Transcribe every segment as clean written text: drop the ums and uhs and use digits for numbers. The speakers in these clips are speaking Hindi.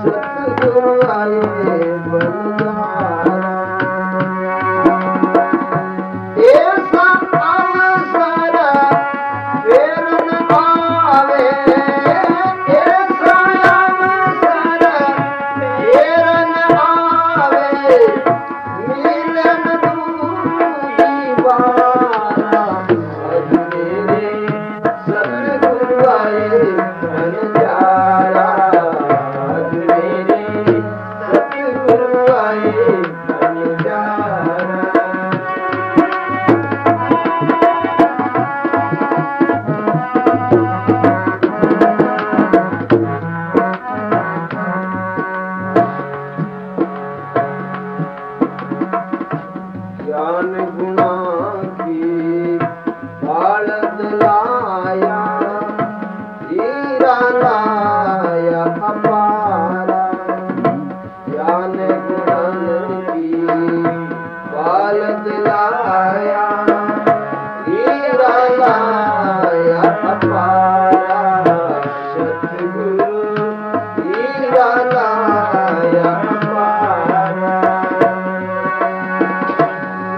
सतगुरु आए बलिहारा। ऐसा अवसर फिर न आवे, ऐसा अवसर फिर न आवे, मिलन दूजी बारा। आज मेरे सतगुरु आए बलिहारा, आज मेरे सतगुरु आए बलिहारा। ज्ञान गुणा की बालद लाया, हीरा लाया अपारा। ज्ञान गुणन की बालद लाया, हीरा लाया अपारा। सतगुरु हीरा लाया अपारा।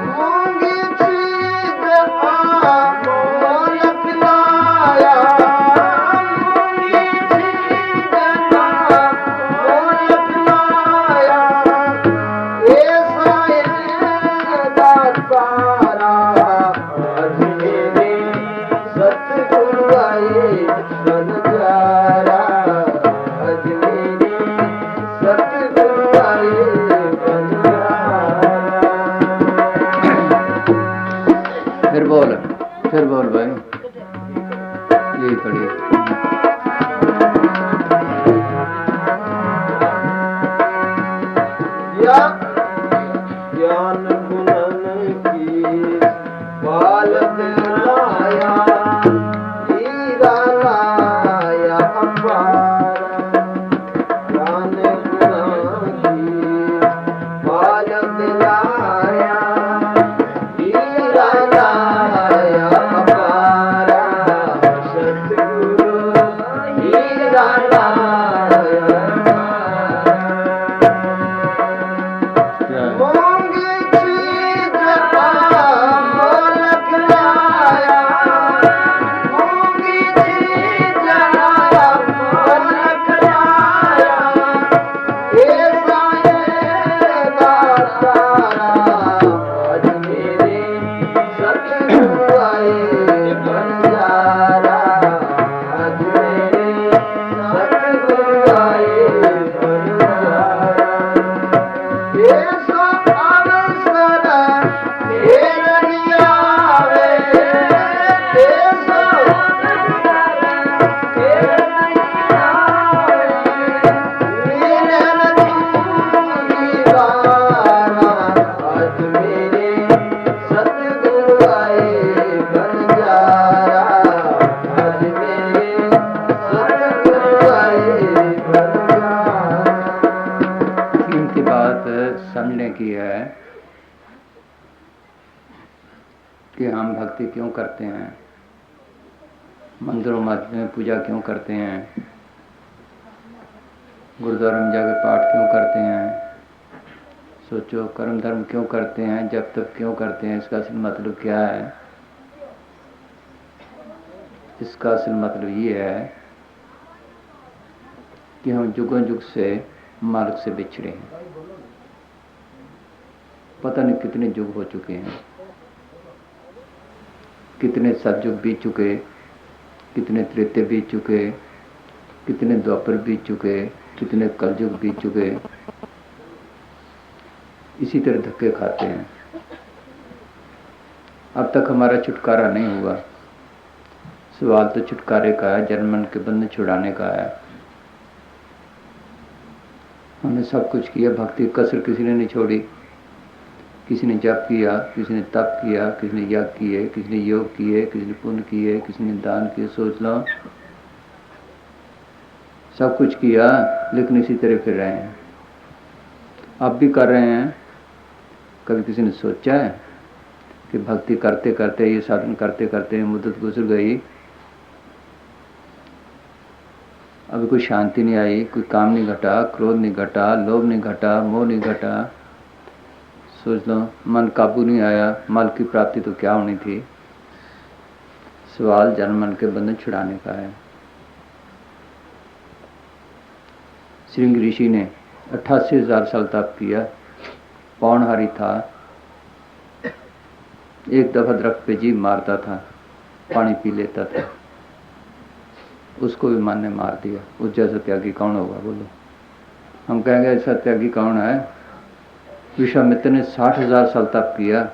मूंगी चीज मोलक लाया, मूंगी चीज मोलक लाया। ऐसा दातारा, आज मेरे सतगुरु आए बलिहारा, आज मेरे सतगुरु आए बलिहारा। फिर बोल भाई, यही खड़ी। ज्ञान गुणन की बालद लाया, हीरा लाया अपारा। ज्ञान गुणन की बालद लाया, हीरा लाया अपारा। सतगुरु हीरा लाया अपारा। मूंगी चीज मोलक लाया, मूंगी चीज मोलक लाया। ऐसा दातारा, आज मेरे सतगुरु आए बलिहारा, आज मेरे सतगुरु आए बलिहारा। ऐसा अवसर फिर न आवे, ऐसा अवसर फिर न आवे, मिलन दूजी बारा। आज मेरे सतगुरु आए बलिहारा, आज मेरे सतगुरु आए बलिहारा। कीमती बात समझने की है कि हम भक्ति क्यों करते हैं, मंदिरों मस्जिद में पूजा क्यों करते हैं, गुरुद्वारा में जाकर पाठ क्यों करते हैं, सोचो कर्म धर्म क्यों करते हैं, जब तक क्यों करते हैं, इसका असल मतलब क्या है। इसका असल मतलब ये है कि हम जुगों जुग से मार्ग से बिछड़े हैं। पता नहीं कितने युग हो चुके हैं, कितने सतयुग बीत चुके, कितने त्रेते बीत चुके, कितने द्वापर बीत चुके, कितने कलयुग बीत चुके। इसी तरह धक्के खाते हैं। अब तक हमारा छुटकारा नहीं हुआ। सवाल तो छुटकारे का है, जन्म मन के बंधन छुड़ाने का है। हमने सब कुछ किया, भक्ति कसर किसी ने नहीं छोड़ी। किसी ने जप किया, किसी ने तप किया, किसी ने यज्ञ किए, किसी ने योग किए, किसी ने पुण्य किए, किसी ने दान किए। सोच लो, सब कुछ किया, लेकिन इसी तरह फिर रहे हैं। अब भी कर रहे हैं। कभी किसी ने सोचा है कि भक्ति करते करते, ये साधन करते करते मुद्दत गुजर गई, अभी कोई शांति नहीं आई, कोई काम नहीं घटा, क्रोध नहीं घटा, लोभ नहीं घटा, मोह नहीं घटा। सोच लो, मन काबू नहीं आया, माल की प्राप्ति तो क्या होनी थी। सवाल जन्म मन के बंधन छुड़ाने का है। श्रृंग ऋषि ने 88,000 साल तप किया, पौनहारी था, एक दफा दरख्त पे जीभ मारता था, पानी पी लेता था, उसको भी मन ने मार दिया। उस जैसा त्यागी कौन होगा बोलो? हम कहेंगे ऐसा त्यागी कौन है? विश्वामित्र ने 60,000 साल तप किया,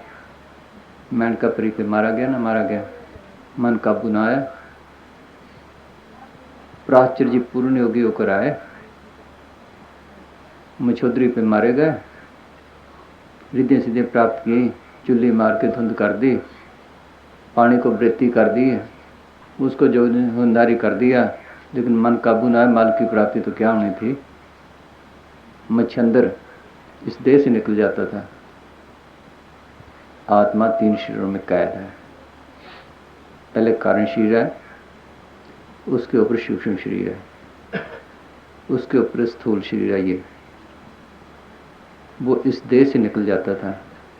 मेनकापुरी पे मारा गया ना मारा गया, मन काबू ना आया। पराशर जी पूर्ण योगी होकर आए, मछोदरी पे मारे गए, रिद्धि सिद्धि प्राप्त की, चुल्ली मार के धुंध कर दी, पानी को वृत्ति कर दी, उसको जो होनदारी कर दिया, लेकिन मन काबू ना आए, माल की प्राप्ति तो क्या होनी थी। मच्छंदर इस देह से निकल जाता था। आत्मा 3 शरीरों में कैद है। पहले कारण शरीर है, उसके ऊपर सूक्ष्म शरीर है, उसके ऊपर स्थूल शरीर है। ये वो इस देह से निकल जाता था,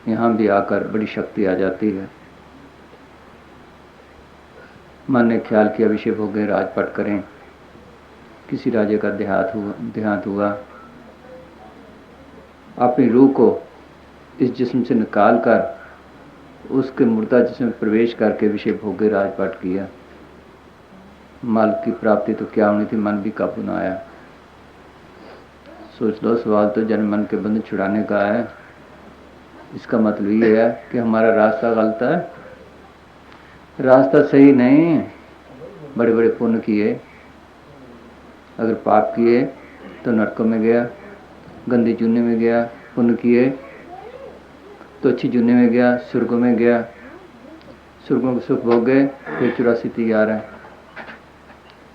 यहाँ भी आकर बड़ी शक्ति आ जाती है। मन ने ख्याल किया विषय भोगे राजपाट करें, किसी राजे का देहांत हुआ, अपनी रूह को इस जिस्म से निकाल कर उसके मुर्दा जिस्म में प्रवेश करके विषय भोगे राजपाट किया। माल की प्राप्ति तो क्या होनी थी, मन भी काबू ना आया। सोच लो, सवाल तो जन्म मन के बंधन छुड़ाने का है। इसका मतलब ये है कि हमारा रास्ता गलत है, रास्ता सही नहीं। बड़े बड़े पुण्य किए, अगर पाप किए तो नरकों में गया, गंदे जूने में गया, पुण्य किए तो अच्छी जूने में गया, स्वर्गों में गया, स्वर्गों के सुख भोग गए, फिर 84 तैयार है।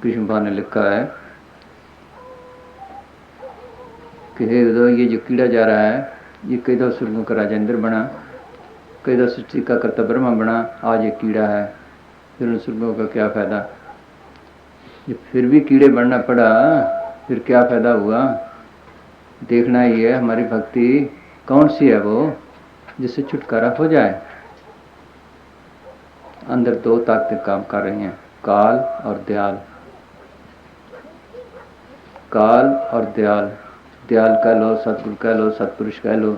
कृष्ण भगवान ने लिखा है कि हे उद्धव, ये जो कीड़ा जा रहा है, ये कई दफा स्वर्गों का राजा इंद्र बना, कई दफा सृष्टि का कर्ता ब्रह्मा बना, आज ये कीड़ा है, फिर उन स्वर्गों का क्या फायदा। ये फिर भी कीड़े बनना पड़ा, फिर क्या फायदा हुआ। देखना ही है हमारी भक्ति कौन सी है वो जिससे छुटकारा हो जाए। अंदर 2 ताकतें काम कर रही हैं, काल और दयाल। काल और दयाल, दयाल कह लो, सतगुरु कह लो, सतपुरुष कह लो।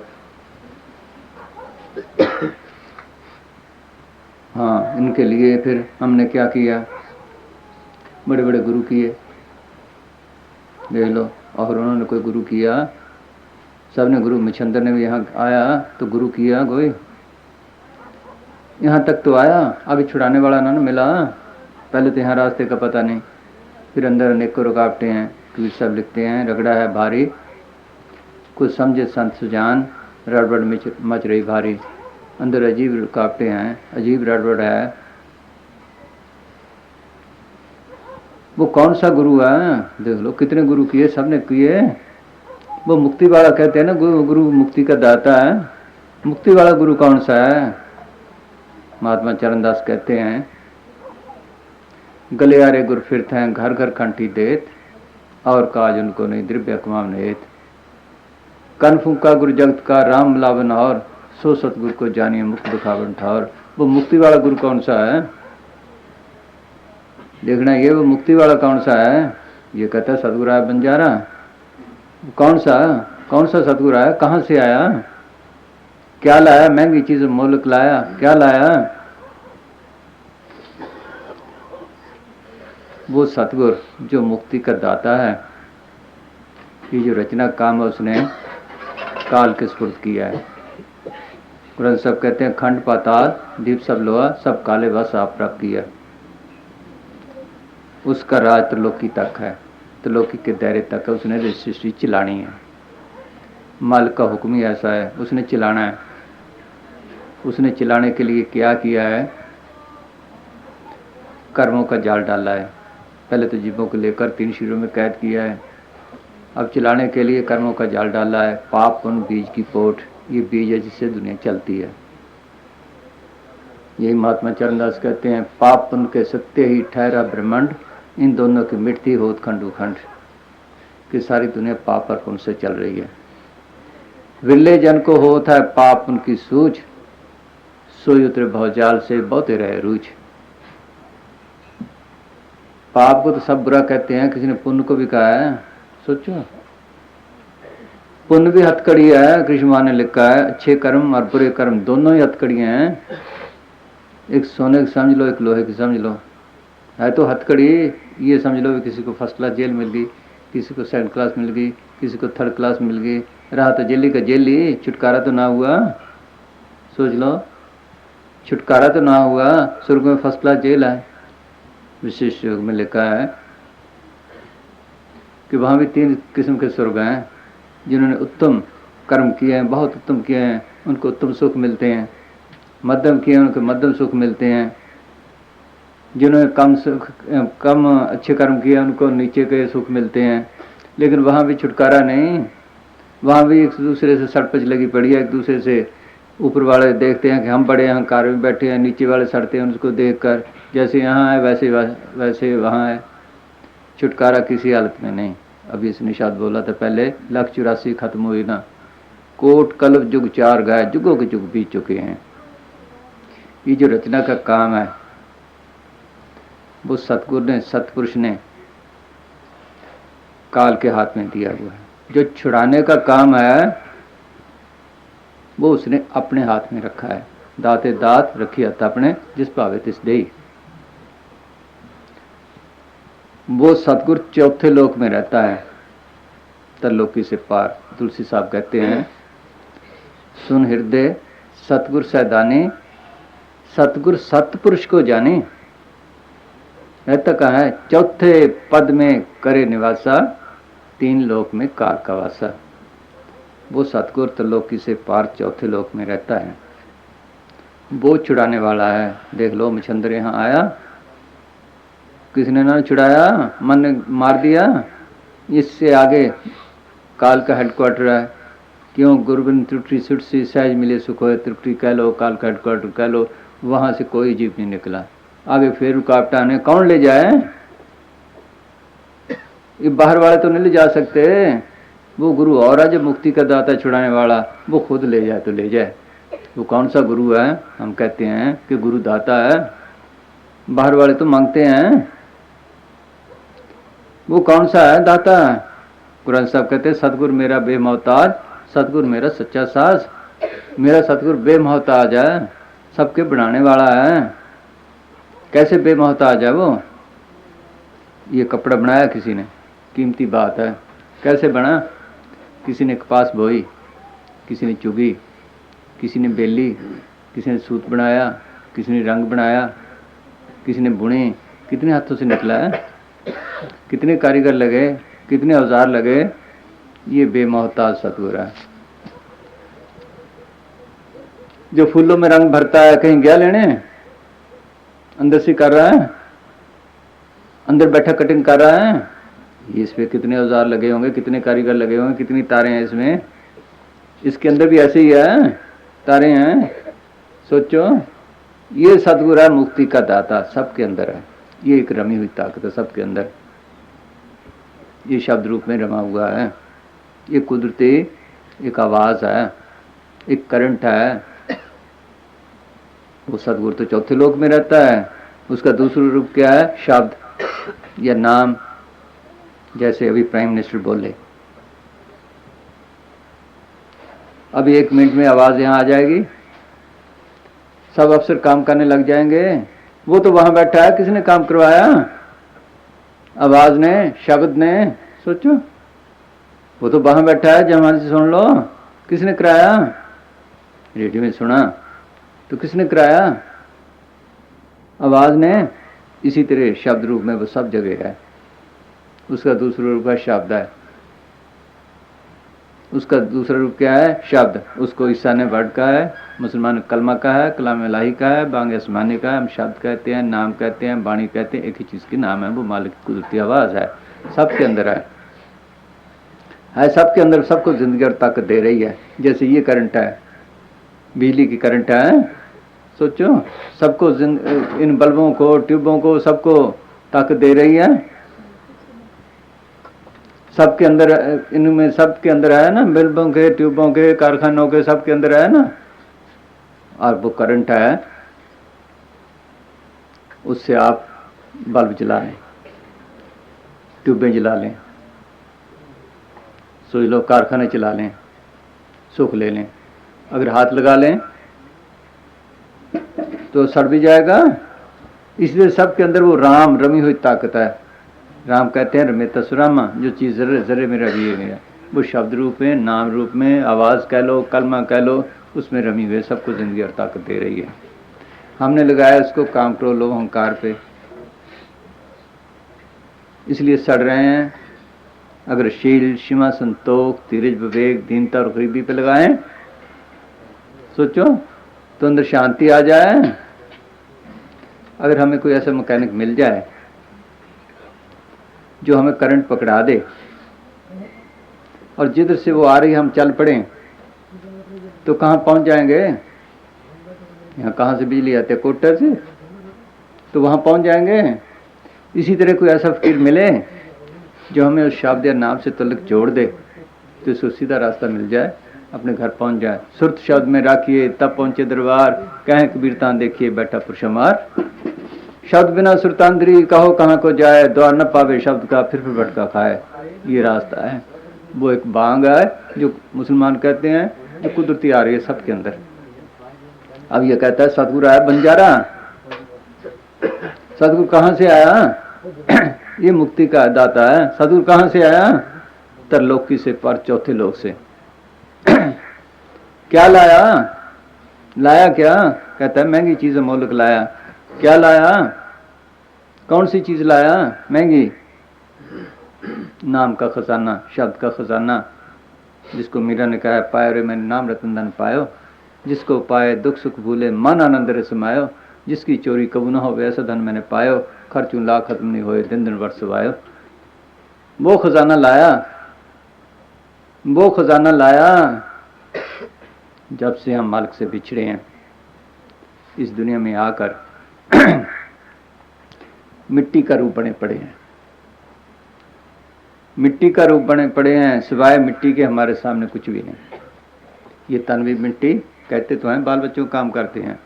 हाँ, इनके लिए फिर हमने क्या किया, बड़े बड़े गुरु किए, देख लो। और उन्होंने कोई गुरु किया, सबने गुरु, मच्छंदर ने भी यहाँ आया तो गुरु किया कोई, यहाँ तक तो आया, अभी छुड़ाने वाला ना मिला। पहले तो यहाँ रास्ते का पता नहीं, फिर अंदर अनेकों रुकावटें हैं। कबीर साहब लिखते हैं, रगड़ा है भारी, कुछ समझे संत सुजान, रड़बड़ में मच रही भारी। अंदर अजीब रुकावटें हैं, अजीब रड़बड़ है। वो कौन सा गुरु है, देख लो कितने गुरु किए, सबने किए। वो मुक्ति वाला कहते हैं ना, गुरु मुक्ति का दाता है। मुक्ति वाला गुरु कौन सा है? महात्मा चरणदास कहते हैं, गलियारे गुर फिरते हैं, घर घर कंठी देत, और काज उनको नहीं द्रव्य कमाम नेत। कन फूका गुरु जगत का राम लावन, और सो सतगुरु को जानिए मुक्त दुखावन ठार। वो मुक्ति वाला गुरु कौन सा है, देखना। ये वो मुक्ति वाला कौन सा है? ये कहता है सतगुरु आया बंजारा। कौन सा सतगुरु आया, कहाँ से आया, क्या लाया, महंगी चीज मोलक लाया, क्या लाया? वो सतगुरु जो मुक्ति का दाता है। ये जो रचना काम है उसने काल के स्फुर्त किया है। ग्रंथ सब कहते हैं, खंड पाताल दीप सब लोहा, सब काले बस आप प्राप्त किया। उसका राज त्रिलोकी तक है, त्रिलोकी के दायरे तक है। उसने सृष्टि चलानी है। मालिक का हुक्म ही ऐसा है, उसने चलाना है। उसने चलाने के लिए क्या किया है, कर्मों का जाल डाला है। पहले तो जीवों को लेकर 3 शरीरों में कैद किया है, अब चलाने के लिए कर्मों का जाल डाला है। पाप पुण्य बीज की पोट, ये बीज है जिससे दुनिया चलती है। यही महात्मा चरणदास कहते हैं, पाप पुण्य के सत्य ही ठहरा ब्रह्मांड, इन दोनों की मिटती होत खंड खंड कि सारी दुनिया पाप और पुण्य से चल रही है। विरले जन को होता है पाप उनकी सूझ, सोई उतरे भवजाल से बहुते रहे रूझ। पाप को तो सब बुरा कहते हैं, किसी ने पुण्य को भी कहा है। सोचो, पुण्य भी हथकड़ी है। कृष्ण भगवान ने लिखा है अच्छे कर्म और बुरे कर्म दोनों ही हथकड़ियां हैं। एक सोने की समझ लो, एक लोहे की समझ लो। है तो हथकड़ी, ये समझ लो किसी को फर्स्ट क्लास जेल मिल गई, किसी को सेकंड क्लास मिल गई, किसी को थर्ड क्लास मिल गई, रहा तो जेली का जेली, छुटकारा तो ना हुआ। सोच लो, छुटकारा तो ना हुआ। स्वर्ग में फर्स्ट क्लास जेल है। विशेष योग में लिखा है कि वहां भी 3 किस्म के स्वर्ग हैं। जिन्होंने उत्तम कर्म किए हैं, बहुत उत्तम किए हैं, उनको उत्तम सुख मिलते हैं। मध्यम किए हैं, उनको मध्यम सुख मिलते हैं। जिन्होंने कम अच्छे कर्म किए, उनको नीचे के सुख मिलते हैं। लेकिन वहाँ भी छुटकारा नहीं। वहाँ भी एक दूसरे से सड़पच लगी पड़ी है। एक दूसरे से ऊपर वाले देखते हैं कि हम बड़े अहंकार में बैठे हैं, नीचे वाले सड़ते हैं उनको देखकर। जैसे यहाँ है वैसे वहाँ है। छुटकारा किसी हालत में नहीं। अभी इस निषाद बोला था पहले, 184 खत्म हुई ना। कोट कल्प जुग 4 गए, जुगों के जुग बीत चुके हैं। ये जो रचना का काम है वो सतगुरु ने, सतपुरुष ने काल के हाथ में दिया हुआ है। जो छुड़ाने का काम है वो उसने अपने हाथ में रखा है। दाते दात रखी हथ अपने, जिस पावे तिस देई। वो सतगुरु चौथे लोक में रहता है, तरलोकी से पार। तुलसी साहब कहते हैं, सुन हृदय सतगुरु सैदानी, सतगुरु सतपुरुष को जाने। रहता कहाँ है? चौथे पद में करे निवासा, 3 लोक में कार का वासा। वो सतगुरु त्रिलोकी से पार चौथे लोक में रहता है। वो छुड़ाने वाला है। देख लो, मच्छंदर यहाँ आया, किसने ना छुड़ाया? मन ने मार दिया। इससे आगे काल का हेडक्वार्टर है। क्यों? गुरुबिन त्रुटि सुटसी सहज मिले सुख होए, त्रुटि कह लो, काल का हेडक्वार्टर कह लो। वहां से कोई जीव नहीं निकला। आगे फिर रुकावट आने, कौन ले जाए? ये बाहर वाले तो नहीं ले जा सकते। वो गुरु और है जो मुक्ति का दाता, छुड़ाने वाला। वो खुद ले जाए तो ले जाए। वो कौन सा गुरु है? हम कहते हैं कि गुरु दाता है। बाहर वाले तो मांगते हैं। वो कौन सा है दाता? कुरान साहब कहते हैं, सतगुरु मेरा बेमोहताज, सतगुरु मेरा सच्चा साज। मेरा सतगुरु बेमोहताज है, सबके बनाने वाला है। कैसे बेमोहताज है वो? ये कपड़ा बनाया किसी ने, कीमती बात है। कैसे बना? किसी ने कपास बोई, किसी ने चुगी, किसी ने बेली, किसी ने सूत बनाया, किसी ने रंग बनाया, किसी ने बुने। कितने हाथों से निकला है? कितने कारीगर लगे, कितने औजार लगे? ये बेमोहताज सतगुरु है। जो फूलों में रंग भरता है, कहीं गया लेने? अंदर से कर रहा है, अंदर बैठा कटिंग कर रहा है। इस पे कितने औजार लगे होंगे, कितने कारीगर लगे होंगे, कितनी तारें हैं इसमें। इसके अंदर भी ऐसे ही है, तारें हैं। सोचो, ये सतगुरु है मुक्ति का दाता, सबके अंदर है। ये एक रमी हुई ताकत है सबके अंदर। ये शब्द रूप में रमा हुआ है। ये कुदरती एक आवाज है, एक करंट है। वो सतगुरु तो चौथे लोक में रहता है। उसका दूसरा रूप क्या है? शब्द या नाम। जैसे अभी प्राइम मिनिस्टर बोले, अभी 1 मिनट में आवाज यहां आ जाएगी, सब अफसर काम करने लग जाएंगे। वो तो वहां बैठा है, किसने काम करवाया? आवाज ने, शब्द ने। सोचो, वो तो वहां बैठा है, जमाने से सुन लो। किसने कराया? रेडियो में सुना तो किसने कराया? आवाज ने। इसी तरह शब्द रूप में वो सब जगह है। उसका दूसरा रूप है शब्द है। उसका दूसरा रूप क्या है? शब्द। उसको ईसा ने वर्ड का है, मुसलमान ने कलमा का है, कलाम इलाही का है, बांग आसमानी का है। हम शब्द कहते हैं, नाम कहते हैं, वाणी कहते हैं। एक ही चीज के नाम है, वो मालिक की कुदरती आवाज है। सबके अंदर है सबके अंदर। सबको जिंदगी और ताकत दे रही है। जैसे ये करंट है, बिजली की करंट है। सोचो, सबको इन बल्बों को, ट्यूबों को, सबको ताकत दे रही है। सबके अंदर, इनमें सबके अंदर है ना, बल्बों के, ट्यूबों के, कारखानों के, सबके अंदर है ना। और वो करंट है, उससे आप बल्ब जला लें, ट्यूबें जला लें, सोच लो कारखाने चला लें, सुख ले लें। अगर हाथ लगा लें तो सड़ भी जाएगा। इसलिए सबके अंदर वो राम रमी हुई ताकत है। राम कहते हैं रमे तसुरामा, जो चीज़ जर्रे जर्रे में रमी हुई है, वो शब्द रूप में, नाम रूप में, आवाज़ कह लो, कलमा कह लो, उसमें रमी हुई सबको जिंदगी और ताकत दे रही है। हमने लगाया उसको काम, क्रोध, लोभ, अहंकार पे, इसलिए सड़ रहे हैं। अगर शील, क्षमा, संतोष, धीरज, विवेक, दीनता और गरीबी पे लगाएं, सोचो तो अंदर शांति आ जाए। अगर हमें कोई ऐसा मैकेनिक मिल जाए जो हमें करंट पकड़ा दे और जिधर से वो आ रही हम चल पड़े, तो कहाँ पहुंच जाएंगे? यहाँ कहाँ से बिजली आती है? कोटर से, तो वहाँ पहुंच जाएंगे। इसी तरह कोई ऐसा फकीर मिले जो हमें उस शब्द या नाम से तल्लुक जोड़ दे, तो इसको सीधा रास्ता मिल जाए, अपने घर पहुंच जाए। सुरत शब्द में राखिए तब पहुंचे दरबार, कहें कबीर तान देखिए बैठा पुरुषमार। शब्द बिना सुरतांद्री कहो कहाँ को जाए, द्वार न पावे शब्द का फिर भटका खाए। ये रास्ता है, वो एक बांग है जो मुसलमान कहते हैं, जो कुदरती आ रही है सबके अंदर। अब ये कहता है सतगुरु आया बंजारा। सतगुरु कहाँ से आया? ये मुक्ति का दाता है। सतगुरु कहाँ से आया? तरलोकी से, पर चौथे लोक से। क्या लाया? लाया क्या? कहता है महंगी चीज मोलक लाया। क्या लाया? कौन सी चीज लाया महंगी? नाम का खजाना, शब्द का खजाना, जिसको मीरा ने कहा पायो रे मैंने नाम रतन धन पायो, जिसको पाए दुख सुख भूले मन आनंद रे समायो, जिसकी चोरी कबू न हो वैसा धन मैंने पायो, खर्चू ला खत्म नहीं होए दिन दिन वर्ष वायो। वो खजाना लाया, वो खजाना लाया। जब से हम मालिक से बिछड़े हैं, इस दुनिया में आकर मिट्टी का रूप बने पड़े हैं, मिट्टी का रूप बने पड़े हैं, सिवाय मिट्टी के हमारे सामने कुछ भी नहीं। ये तन भी मिट्टी, कहते तो हैं बाल बच्चों काम करते हैं,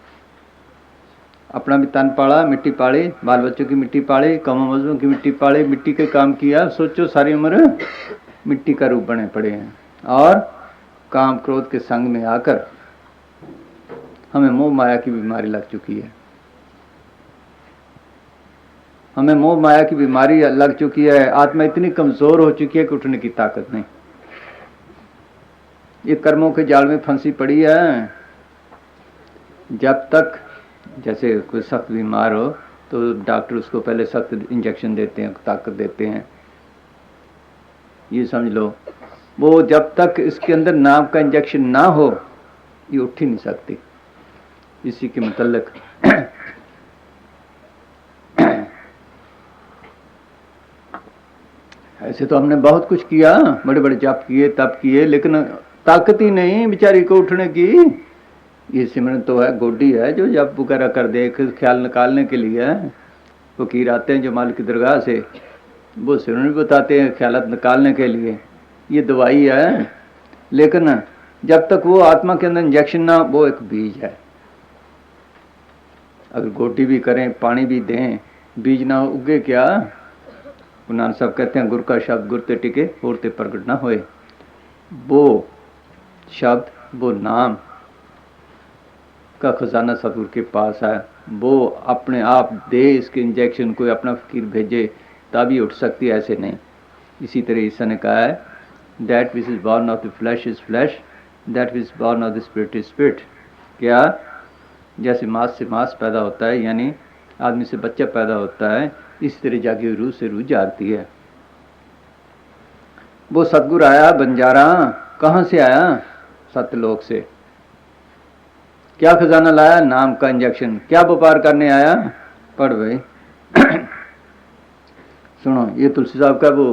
अपना भी तन पाला, मिट्टी पाली, बाल बच्चों की मिट्टी पाली, कमो मजदूरों की मिट्टी पाली, मिट्टी के काम किया। सोचो सारी उम्र मिट्टी का रूप बने पड़े हैं। और काम क्रोध के संग में आकर हमें मोह माया की बीमारी लग चुकी है। हमें मोह माया की बीमारी लग चुकी है। आत्मा इतनी कमजोर हो चुकी है कि उठने की ताकत नहीं। ये कर्मों के जाल में फंसी पड़ी है। जब तक जैसे कोई सख्त बीमार हो तो डॉक्टर उसको पहले सख्त इंजेक्शन देते हैं, ताकत देते हैं, ये समझ लो। वो जब तक इसके अंदर नाम का इंजेक्शन ना हो, ये उठ ही नहीं सकती। इसी के मुतल्लिक ऐसे तो हमने बहुत कुछ किया, बड़े बड़े जप किए, तप किए, लेकिन ताकत ही नहीं बेचारी को उठने की। ये सिमरन तो है, गोडी है जो जप वगैरह कर दे, ख्याल निकालने के लिए है। फकीर आते हैं जो मालिक की दरगाह से, वो सिमरन भी बताते हैं ख्यालात निकालने के लिए, ये दवाई है। लेकिन जब तक वो आत्मा के अंदर इंजेक्शन ना, वो एक बीज है। अगर गोटी भी करें, पानी भी दें, बीज ना उगे क्या? नानक साहब कहते हैं गुर का शब्द गुरते टिके होरते प्रगट ना होए। वो शब्द, वो नाम का खजाना सतगुरु के पास है। वो अपने आप दे इसके इंजेक्शन, कोई अपना फकीर भेजे तभी उठ सकती है, ऐसे नहीं। इसी तरह ईसा ने कहा है that which is born of the flash is flash, that which is born of the spirit is spirit. क्या? जैसे मांस से मांस पैदा होता है, यानी आदमी से बच्चा पैदा होता है, इस तरह जागी हुई रूह से रूह जागती है। वो सतगुरु आया बंजारा। कहाँ से आया? सत्यलोक से। क्या खजाना लाया? नाम का इंजेक्शन। क्या व्यापार करने आया? पढ़ भाई सुनो, ये तुलसी साहब का वो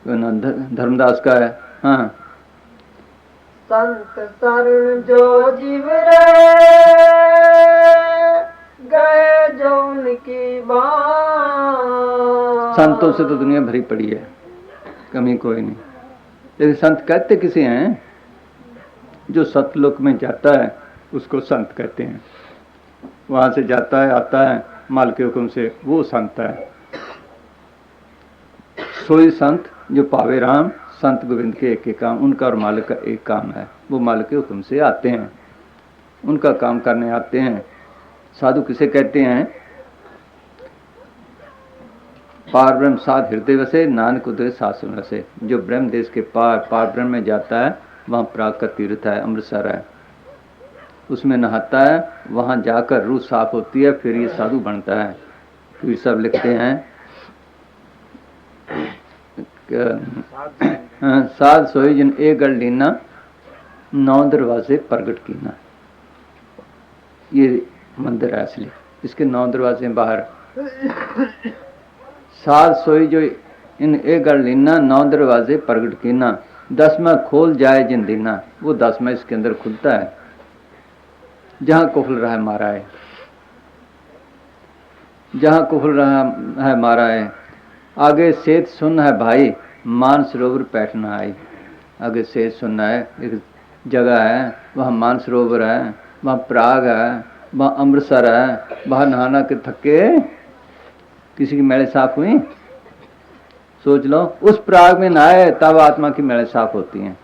धर्मदास का है। हाँ, संत शरण जो जीव रे गए जो उनकी बात। संतों से तो दुनिया भरी पड़ी है, कमी कोई नहीं, लेकिन संत कहते किसे हैं? जो सतलोक में जाता है उसको संत कहते हैं। वहां से जाता है, आता है माल के हुक्म से, वो संत है। सोई संत जो पावे राम, संत गोविंद के एक काम, उनका और मालिक का एक काम है। वो मालिक के हुक्म से आते हैं, उनका काम करने आते हैं। साधु किसे कहते हैं? पार ब्रह्म साध हृदय वसे, नानक उदय शासन वसे। जो ब्रह्म देश के पार ब्रह्म में जाता है, वहाँ प्राग का तीर्थ है, अमृतसर है, उसमें नहाता है, वहाँ जाकर रूह साफ होती है, फिर ये साधु बनता है। फिर सब लिखते हैं साध सोई जिन एक गढ़ लीना, 9 दरवाजे प्रगट कीना। ये मंदिर है असली, इसके 9 दरवाजे बाहर। साध सोई जो इन एक गढ़ लीना, 9 दरवाजे प्रगट कीना, 10वां खोल जाए जिन दीना। वो 10वां इसके अंदर खुलता है, जहां कुफल रहा है मारा है, जहां कुफल रहा है मारा है। आगे सेत सुन है भाई, मानसरोवर बैठना आई। आगे सेत सुनना है, एक जगह है, वहाँ मानसरोवर है, वहाँ प्राग है, वहाँ अमृतसर है। वहाँ नहाना के थके किसी की मैले साफ हुई? सोच लो, उस प्राग में नहाए तब आत्मा की मैले साफ होती हैं।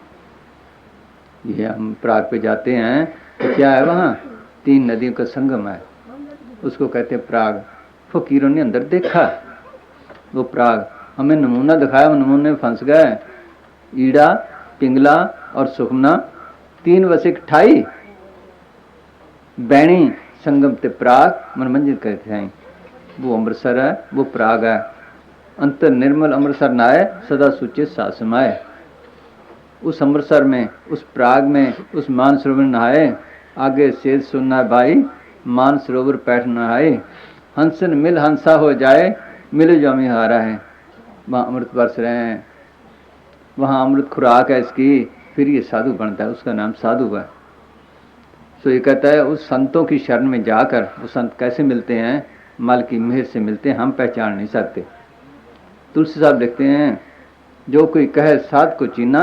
ये हम प्राग पे जाते हैं तो क्या है? वहाँ 3 नदियों का संगम है, उसको कहते हैं प्राग। फकीरों ने अंदर देखा वो प्राग, हमें नमूना दिखाया, नमूने में फंस गए। ईड़ा, पिंगला और सुखना 3 वसे 28 बैणी संगम ते प्राग मनमंजिल कहते हैं। वो अमृतसर है, वो प्राग है। अंतर निर्मल अमृतसर नाए, सदा सुचे सास समाए। उस अमृतसर में, उस प्राग में, उस मानसरोवर नहाए। आगे शेष सुनना भाई, मानसरोवर पैठ नहाए। हंसन मिल हंसा हो जाए, मिल जामी हारा है। वहाँ अमृत बरस रहे हैं, वहाँ अमृत खुराक है इसकी, फिर ये साधु बनता है, उसका नाम साधु है। तो ये कहता है उस संतों की शरण में जाकर, वो संत कैसे मिलते हैं? माल की मेहर से मिलते हैं, हम पहचान नहीं सकते। तुलसी साहब लिखते हैं, जो कोई कहे साध को चीना,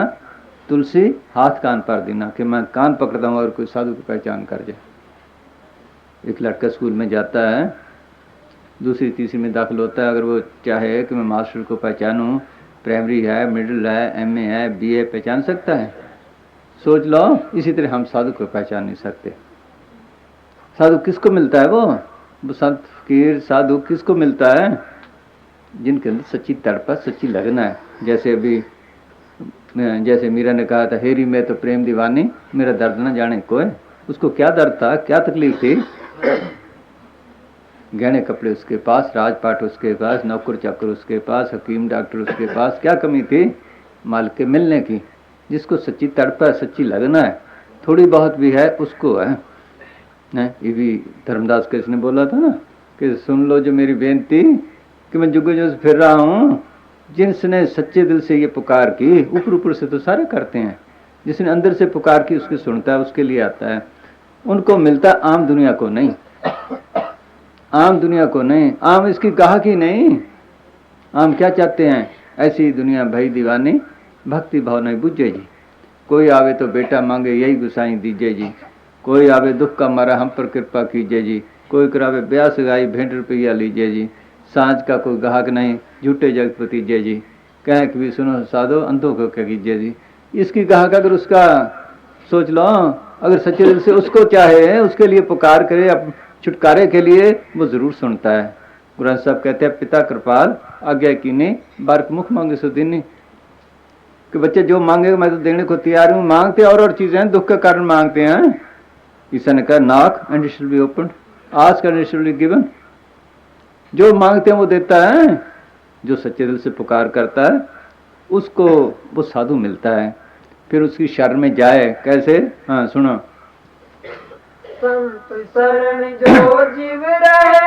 तुलसी हाथ कान पर देना, कि मैं कान पकड़ता हूँ और कोई साधु की पहचान कर जाए। एक लड़का स्कूल में जाता है, दूसरी तीसरी में दाखिल होता है, अगर वो चाहे कि मैं मास्टर को पहचानूं, प्राइमरी है, मिडिल है, MA है, BA पहचान सकता है? सोच लो। इसी तरह हम साधु को पहचान नहीं सकते। साधु किसको मिलता है? वो संत फकीर साधु किसको मिलता है? जिनके अंदर सच्ची तड़प, सच्ची लगन है। जैसे मीरा ने कहा था, हेरी मैं तो प्रेम दीवानी, मेरा दर्द न जाने कोई। उसको क्या दर्द था, क्या तकलीफ थी? गहने कपड़े उसके पास, राजपाट उसके पास, नौकर चाकर उसके पास, हकीम डॉक्टर उसके पास, क्या कमी थी? माल के मिलने की। जिसको सच्ची तड़प है, सच्ची लगना है, थोड़ी बहुत भी है, उसको है। ये भी धर्मदास कृष्ण ने बोला था ना, कि सुन लो जो मेरी बेनती, कि मैं जुग जुग फिर रहा हूँ। जिसने सच्चे दिल से ये पुकार की, ऊपर ऊपर से तो सारे करते हैं, जिसने अंदर से पुकार की उसकी सुनता है, उसके लिए आता है। उनको मिलता, आम दुनिया को नहीं, आम दुनिया को नहीं। आम इसकी गाहक ही नहीं। आम क्या चाहते हैं? ऐसी दुनिया भई दीवानी, भक्ति भाव नहीं बुझे जी। कोई आवे तो बेटा मांगे, यही गुसाई दीजिए जी। कोई आवे दुख का मारा, हम पर कृपा कीजिए जी। कोई करावे ब्याह सगाई, भेंट रुपया लीजिए जी। सांझ का कोई गाहक नहीं, झूठे जगपति जय जी। कहें कि भी सुनो साधो, अंधों को क्या कीजिए जी। इसकी गाहक अगर उसका सोच लो, अगर सच्चे दिल से उसको चाहे, उसके लिए पुकार करे, अब छुटकारे के लिए, वो जरूर सुनता है। गुरु ग्रंथ साहब कहते हैं, पिता कृपाल आज्ञा कीनी, बारक मुख मांगे सो दीनी। कि बच्चे जो मांगे मैं तो देने को तैयार हूँ। मांगते और चीजें, दुख के कारण मांगते हैं। ईसा ने कहा, knock and it shall be opened, ask and it shall be given. जो मांगते हैं वो देता है। जो सच्चे दिल से पुकार करता है उसको वो साधु मिलता है। फिर उसकी शरण में जाए, कैसे? हाँ सुनो। संत शरण जो जीव रहे,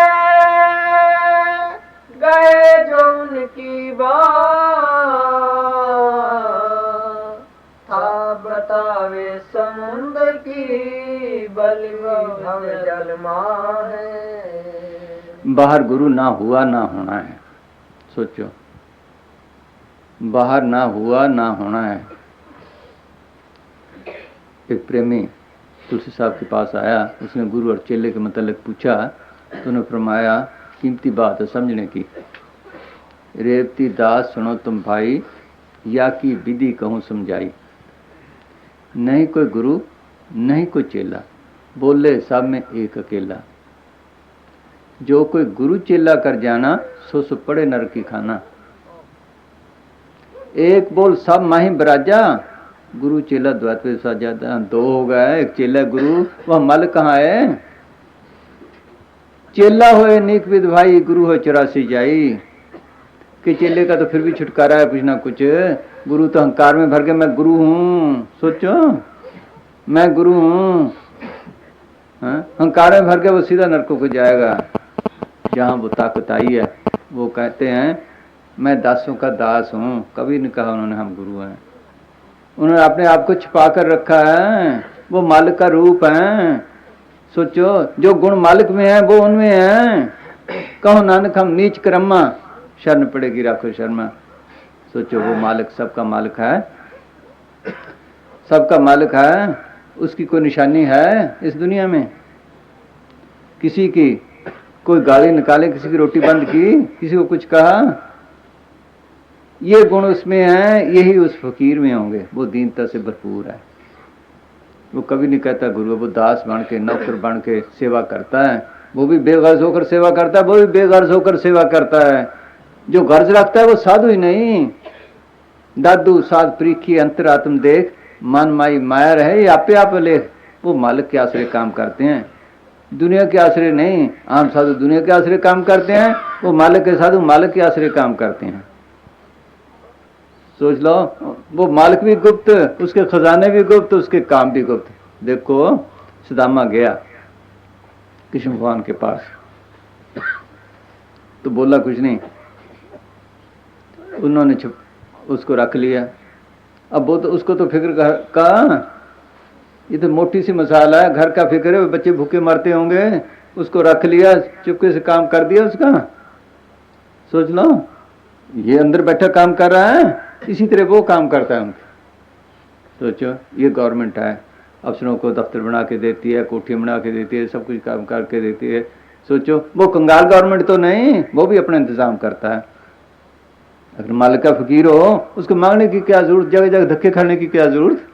गए जो उनकी बात, था बतावे समुद्र की, बलि भव जल माहे। बाहर गुरु ना हुआ ना होना है। सोचो, बाहर ना हुआ ना होना है। एक प्रेमी तुलसी साहब के पास आया, उसने गुरु और चेले के मतलब पूछा तो उन्हें फरमाया, कीमती बात है समझने की। रेवती दास सुनो तुम भाई, या की विधि कहूँ समझाई। नहीं कोई गुरु नहीं कोई चेला, बोले सब में एक अकेला। जो कोई गुरु चेला कर जाना, सो पड़े नरक की खाना। एक बोल सब माही बराजा, गुरु चेला द्वैत में साजा। दो हो गए, एक चेला गुरु, वह मल कहाँ है। चेला होए नीक विद भाई, गुरु हो 84 जाई। कि चेले का तो फिर भी छुटकारा है कुछ ना कुछ, गुरु तो अहंकार में भर के मैं गुरु हूं। सोचो, मैं गुरु हूं, अहंकार में भर के वो सीधा नरकों को जाएगा। जहां वो ताकत आई है, वो कहते हैं मैं दासों का दास हूं। कभी नहीं कहा उन्होंने हम गुरु हैं। उन्होंने अपने आप को छिपा कर रखा है, वो मालिक का रूप है। सोचो, जो गुण मालिक में है वो उनमें है। कहो नानक हम नीच कर्मा, शरण पड़ेगी राखो शर्मा। सोचो, वो मालिक सबका मालिक है, सबका मालिक है। उसकी कोई निशानी है इस दुनिया में? किसी की कोई गाली निकाले, किसी की रोटी बंद की, किसी को कुछ कहा? ये गुण उसमें है, यही उस फकीर में होंगे। वो दीनता से भरपूर है। वो कभी नहीं कहता गुरु, वो दास बन के नौकर बन के सेवा करता है। वो भी बेगर्ज होकर सेवा करता है, वो भी बेगर्ज होकर सेवा करता है। जो गर्ज रखता है वो साधु ही नहीं। दादू साध प्रीखी अंतरात्म देख, मन माई माया रहे ये आपे आप लेख। वो मालिक के आश्रय काम करते हैं, दुनिया के आश्रय नहीं। आम साधु दुनिया के आश्रय काम करते हैं, वो मालिक के साधु मालिक के आश्रय काम करते हैं। सोच लो, वो मालिक भी गुप्त, उसके खजाने भी गुप्त, उसके काम भी गुप्त। देखो, सुदामा गया कृष्ण भगवान के पास, तो बोला कुछ नहीं, उन्होंने उसको रख लिया। अब वो तो उसको तो फिक्र का, ये तो मोटी सी मसाला है, घर का फिक्र है, बच्चे भूखे मरते होंगे। उसको रख लिया, चुपके से काम कर दिया उसका। सोच लो, ये अंदर बैठा काम कर रहा है, इसी तरह वो काम करता है उनका। सोचो, ये गवर्नमेंट है, अफसरों को दफ्तर बना के देती है, कोठी बना के देती है, सब कुछ काम करके देती है। सोचो, वो कंगाल गवर्नमेंट तो नहीं, वो भी अपना इंतजाम करता है। अगर मालिक का फकीर हो, उसको मांगने की क्या जरूरत, जगह जगह धक्के खाने की क्या जरूरत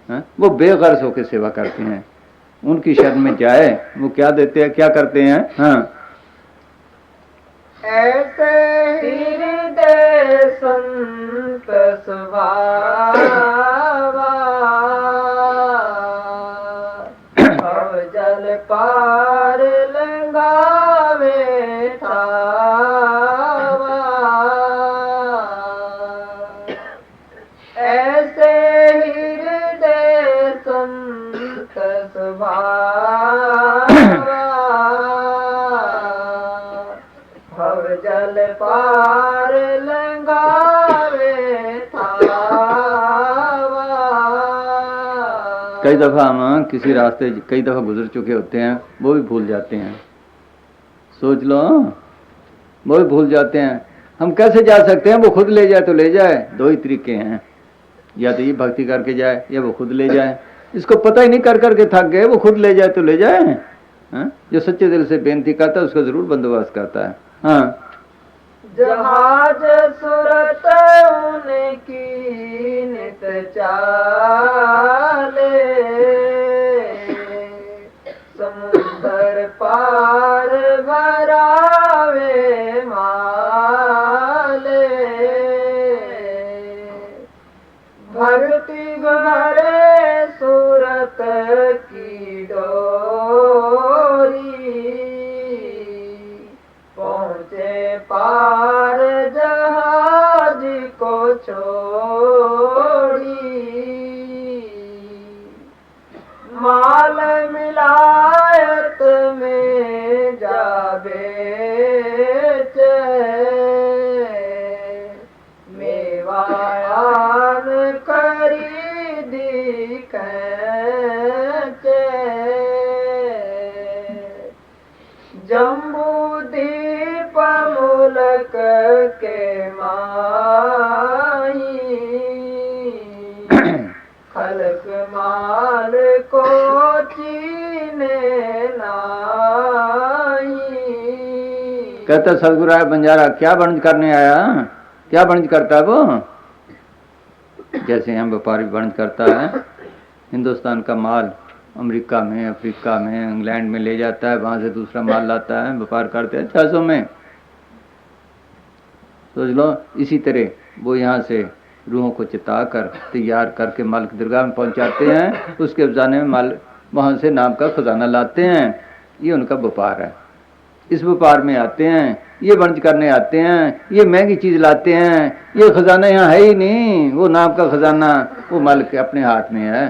है? वो बेगर्ज होकर सेवा करते हैं। उनकी शरण में जाए, वो क्या देते हैं, क्या करते हैं। हाँ, ऐसे हृदय संत सुभावा, भव जल पार लंघावे थावा। ऐसे हृदय संत सुभावा, भव जल पार लंघावे थावा। कई दफा हम किसी रास्ते कई दफा गुजर चुके होते हैं, वो भी भूल जाते हैं। सोच लो, वो भी भूल जाते हैं। हम कैसे जा सकते हैं? वो खुद ले जाए तो ले जाए। दो ही तरीके हैं, या तो ये भक्ति करके जाए, या वो खुद ले जाए। इसको पता ही नहीं कर करके थक गए, वो खुद ले जाए तो ले जाए। हाँ? जो सच्चे दिल से बेनती करता है, उसका जरूर बंदोबस्त करता है। हाँ, जहाज सुरत उनकी नित चाले, समुंदर पार भरावे माले। भक्ति भरे सूरत की डोरी, पहुँचे पार जहाज को छोड़ी। माल मिलायत में जा बेचे, मेवायान खरीदी कैचे। जम्बू माल को चीने नाही। कहता सदगुरु आया बंजारा, क्या वणज करने आया? क्या वणज करता है वो? जैसे हम व्यापारी वणज करता है, हिंदुस्तान का माल अमेरिका में, अफ्रीका में, इंग्लैंड में ले जाता है, वहां से दूसरा माल लाता है, व्यापार करते हैं 600 में। सोच लो, इसी तरह वो यहाँ से रूहों को चिता कर तैयार करके माल की दरगाह में पहुंचाते हैं, उसके खजाने में माल वहां से नाम का खजाना लाते हैं। ये उनका व्यापार है। इस व्यापार में आते हैं, ये वणज करने आते हैं, ये महंगी चीज लाते हैं, ये खजाना यहाँ है ही नहीं, वो नाम का खजाना वो मालिक के अपने हाथ में है।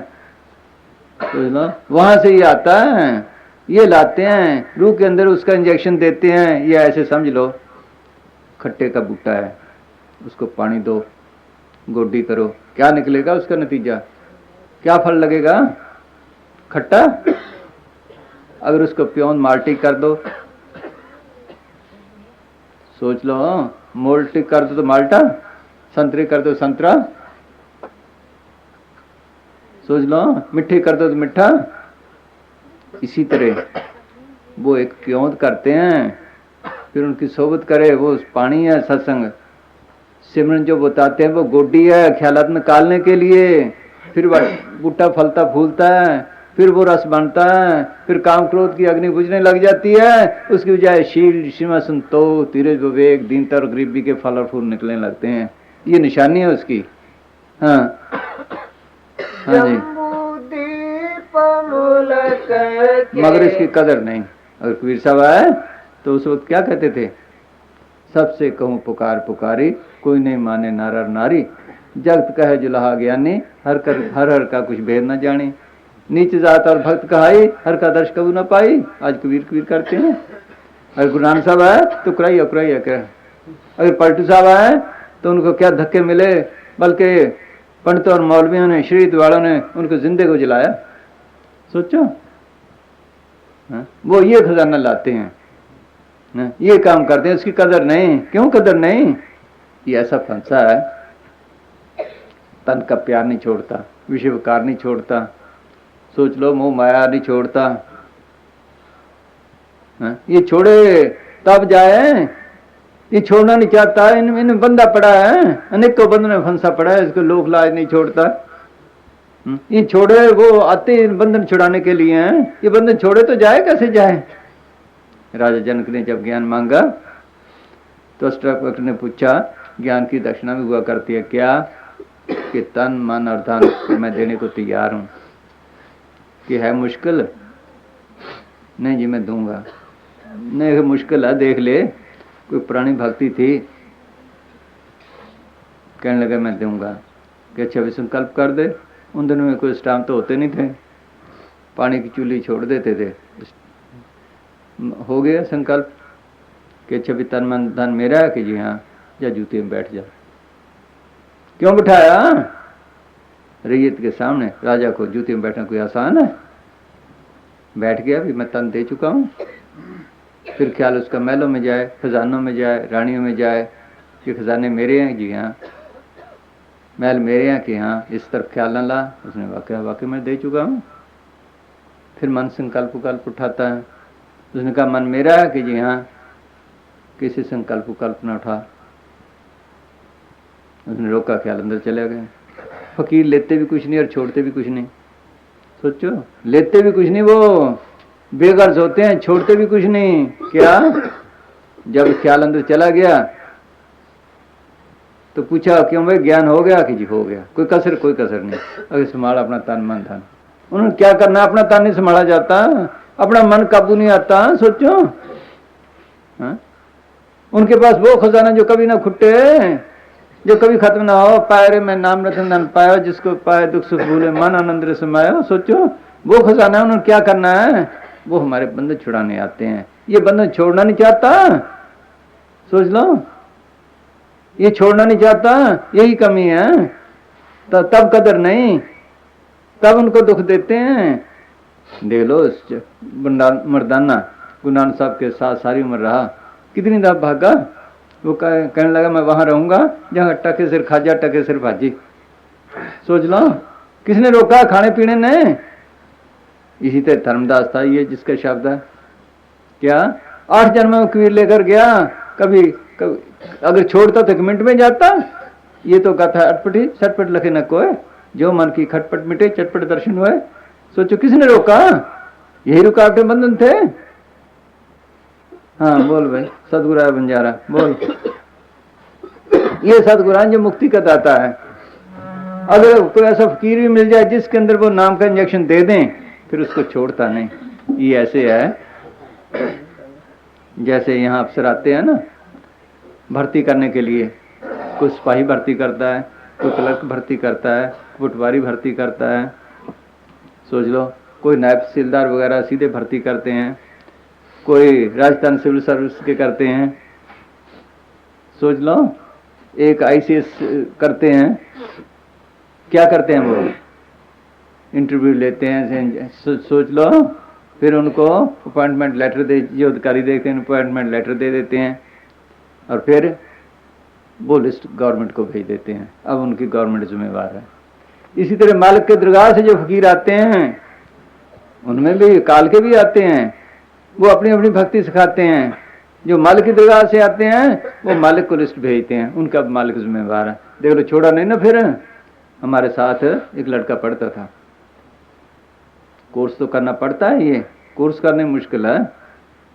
तो वहां से ये आता है, ये लाते हैं, रूह के अंदर उसका इंजेक्शन देते हैं। ये ऐसे समझ लो, खट्टे का बूटा है, उसको पानी दो, गोडी करो, क्या निकलेगा उसका नतीजा? क्या फल लगेगा? खट्टा। अगर उसको प्योन माल्टी कर दो, सोच लो, मोल्टी कर दो तो माल्टा, संतरी कर दो संतरा, सोच लो, मिट्टी कर दो तो मिठा। इसी तरह वो एक क्यों करते हैं, फिर उनकी सोबत करे, वो पानी है सत्संग। सिमरन जो बताते हैं वो गोडी है ख्यालात निकालने के लिए। फिर बूटा फलता फूलता है, फिर वो रस बनता है, फिर काम क्रोध की अग्नि बुझने लग जाती है। उसकी बजाय शील, सीमा, संतोष, धीरज, विवेक, दीनता और गरीबी के फल और फूल निकलने लगते हैं। ये निशानी है उसकी। हाँ हाँ जी, मगर इसकी कदर नहीं। अगर कबीर साहब आए तो उस वक्त क्या कहते थे? सबसे कहूँ पुकार पुकारी, कोई नहीं माने नारा नारी। जगत कहे जुलाहा ज्ञानी, हर हर का कुछ भेद न जानी। नीच जात और भक्त कहाई, हर का दर्श कबू न पाई। आज कबीर कबीर करते हैं। अगर गुरु नानक साहब आए तो कुराइया कुराइया क्या। अगर पलटू साहब आए तो उनको क्या धक्के मिले, बल्कि पंडितों और मौलवियों ने, शरीयत वालों ने उनको जिंदे को जलाया। सोचो, वो ये खजाना लाते हैं, ये काम करते हैं, उसकी कदर नहीं। क्यों कदर नहीं? ये ऐसा फंसा है, तन का प्यार नहीं छोड़ता, विषय विकार नहीं छोड़ता, सोच लो मोह माया नहीं छोड़ता। ये छोड़े तब जाए, ये छोड़ना नहीं चाहता। इन बंदा पड़ा है, अनेकों बंधन में फंसा पड़ा है, इसको लोक लाज नहीं छोड़ता। ये छोड़े, वो आते बंधन छुड़ाने के लिए हैं। ये बंधन छोड़े तो जाए, कैसे जाए? राजा जनक ने जब ज्ञान मांगा तो अष्टावक्र ने पूछा, ज्ञान की दक्षिणा भी हुआ करती है क्या? कि तन मन और धन मैं देने को तैयार हूं। कि है मुश्किल? नहीं जी मैं दूंगा। नहीं मुश्किल है, देख ले। कोई पुरानी भक्ति थी, कहने लगा मैं दूंगा। कि अच्छा भी संकल्प कर दे। उन दिनों में कोई स्टाम्प तो होते नहीं थे, पानी की चूल्ही छोड़ देते थे। हो गया संकल्प कि अच्छा भी तन मन धन मेरा है। कि जी हाँ, जा जूते में बैठ जा। क्यों बिठाया? रैयत के सामने राजा को जूते में बैठना कोई आसान है? बैठ गया, भी मैं तन दे चुका हूं। फिर ख्याल उसका महलों में जाए, खजानों में जाए, रानियों में जाए कि खजाने मेरे हैं। जी हाँ, महल मेरे हैं। कि हाँ, इस तरफ ख्याल न ला। उसने वाकई मैं दे चुका हूँ। फिर मन संकल्प उकल्प उठाता है। उसने कहा मन मेरा है। कि जी हाँ, किसी संकल्प उकल्प न उठा। उसने रोका, ख्याल अंदर चले गए। फकीर लेते भी कुछ नहीं और छोड़ते भी कुछ नहीं। सोचो, लेते भी कुछ नहीं, वो बेगर्ज होते हैं, छोड़ते भी कुछ नहीं। क्या? जब ख्याल अंदर चला गया तो पूछा क्यों भाई, ज्ञान हो गया? कि जी हो गया। कोई कसर नहीं। अगर संभाला अपना तन मन धन। उन्होंने क्या करना, अपना तन नहीं संभाला जाता, अपना मन काबू नहीं आता। सोचो, उनके पास वो खजाना जो कभी ना खुटे, जो कभी खत्म ना हो। पाए रे मैं नाम रतन धन पाया, जिसको पाए दुख सुख भूले मन आनंद रे समायो। सोचो, वो खजाना उन्होंने क्या करना है? वो हमारे बंधन छुड़ाने आते हैं। ये बंधन छोड़ना नहीं चाहता। सोच लो, ये छोड़ना नहीं चाहता, यही कमी है। तब कदर नहीं, तब उनको दुख देते हैं। देख लो मर्दाना गुरु नानक साहब के साथ सारी उम्र रहा, कितनी दफा भागा। वो कहने लगा मैं वहां रहूंगा जहां टके सिर खाजा टके सिर भाजी। सोच लो, किसने रोका खाने पीने ने? इसी तरह धर्मदास था ये जिसका शब्द है क्या 8 जन्म में कबीर लेकर गया, कभी अगर छोड़ता तो 1 मिनट में जाता। ये तो कथा अटपटी चटपट लखे न कोय, जो मन की खटपट मिटे चटपट दर्शन हुए। सोचो किसने रोका? यही रुकावटें बंधन थे। हाँ बोल भाई सतगुरु बंजारा बोल। ये सतगुरु जो मुक्ति का दाता है। अगर कोई ऐसा फकीर भी मिल जाए जिसके अंदर वो नाम का इंजेक्शन दे दें फिर उसको छोड़ता नहीं। ये ऐसे है जैसे यहाँ अफसर आते हैं ना भर्ती करने के लिए, कोई सिपाही भर्ती करता है, कोई क्लर्क भर्ती करता है, पटवारी भर्ती करता है, सोच लो कोई नायब तहसीलदार वगैरह सीधे भर्ती करते हैं, कोई राजस्थान सिविल सर्विस के करते हैं, सोच लो एक ICS करते हैं। क्या करते हैं वो? इंटरव्यू लेते हैं, सोच लो, फिर उनको अपॉइंटमेंट लेटर दे, जो अधिकारी देखते हैं अपॉइंटमेंट लेटर दे देते हैं और फिर वो लिस्ट गवर्नमेंट को भेज देते हैं। अब उनकी गवर्नमेंट जिम्मेवार है। इसी तरह मालिक के दरगाह से जो फकीर आते हैं उनमें भी काल के भी आते हैं, वो अपनी अपनी भक्ति सिखाते हैं। जो मालिक की दरगाह से आते हैं वो मालिक को लिस्ट भेजते हैं, उनका मालिक जिम्मेवार है। देख लो छोड़ा नहीं ना। फिर हमारे साथ एक लड़का पढ़ता था, कोर्स तो करना पड़ता है, ये कोर्स करने मुश्किल है,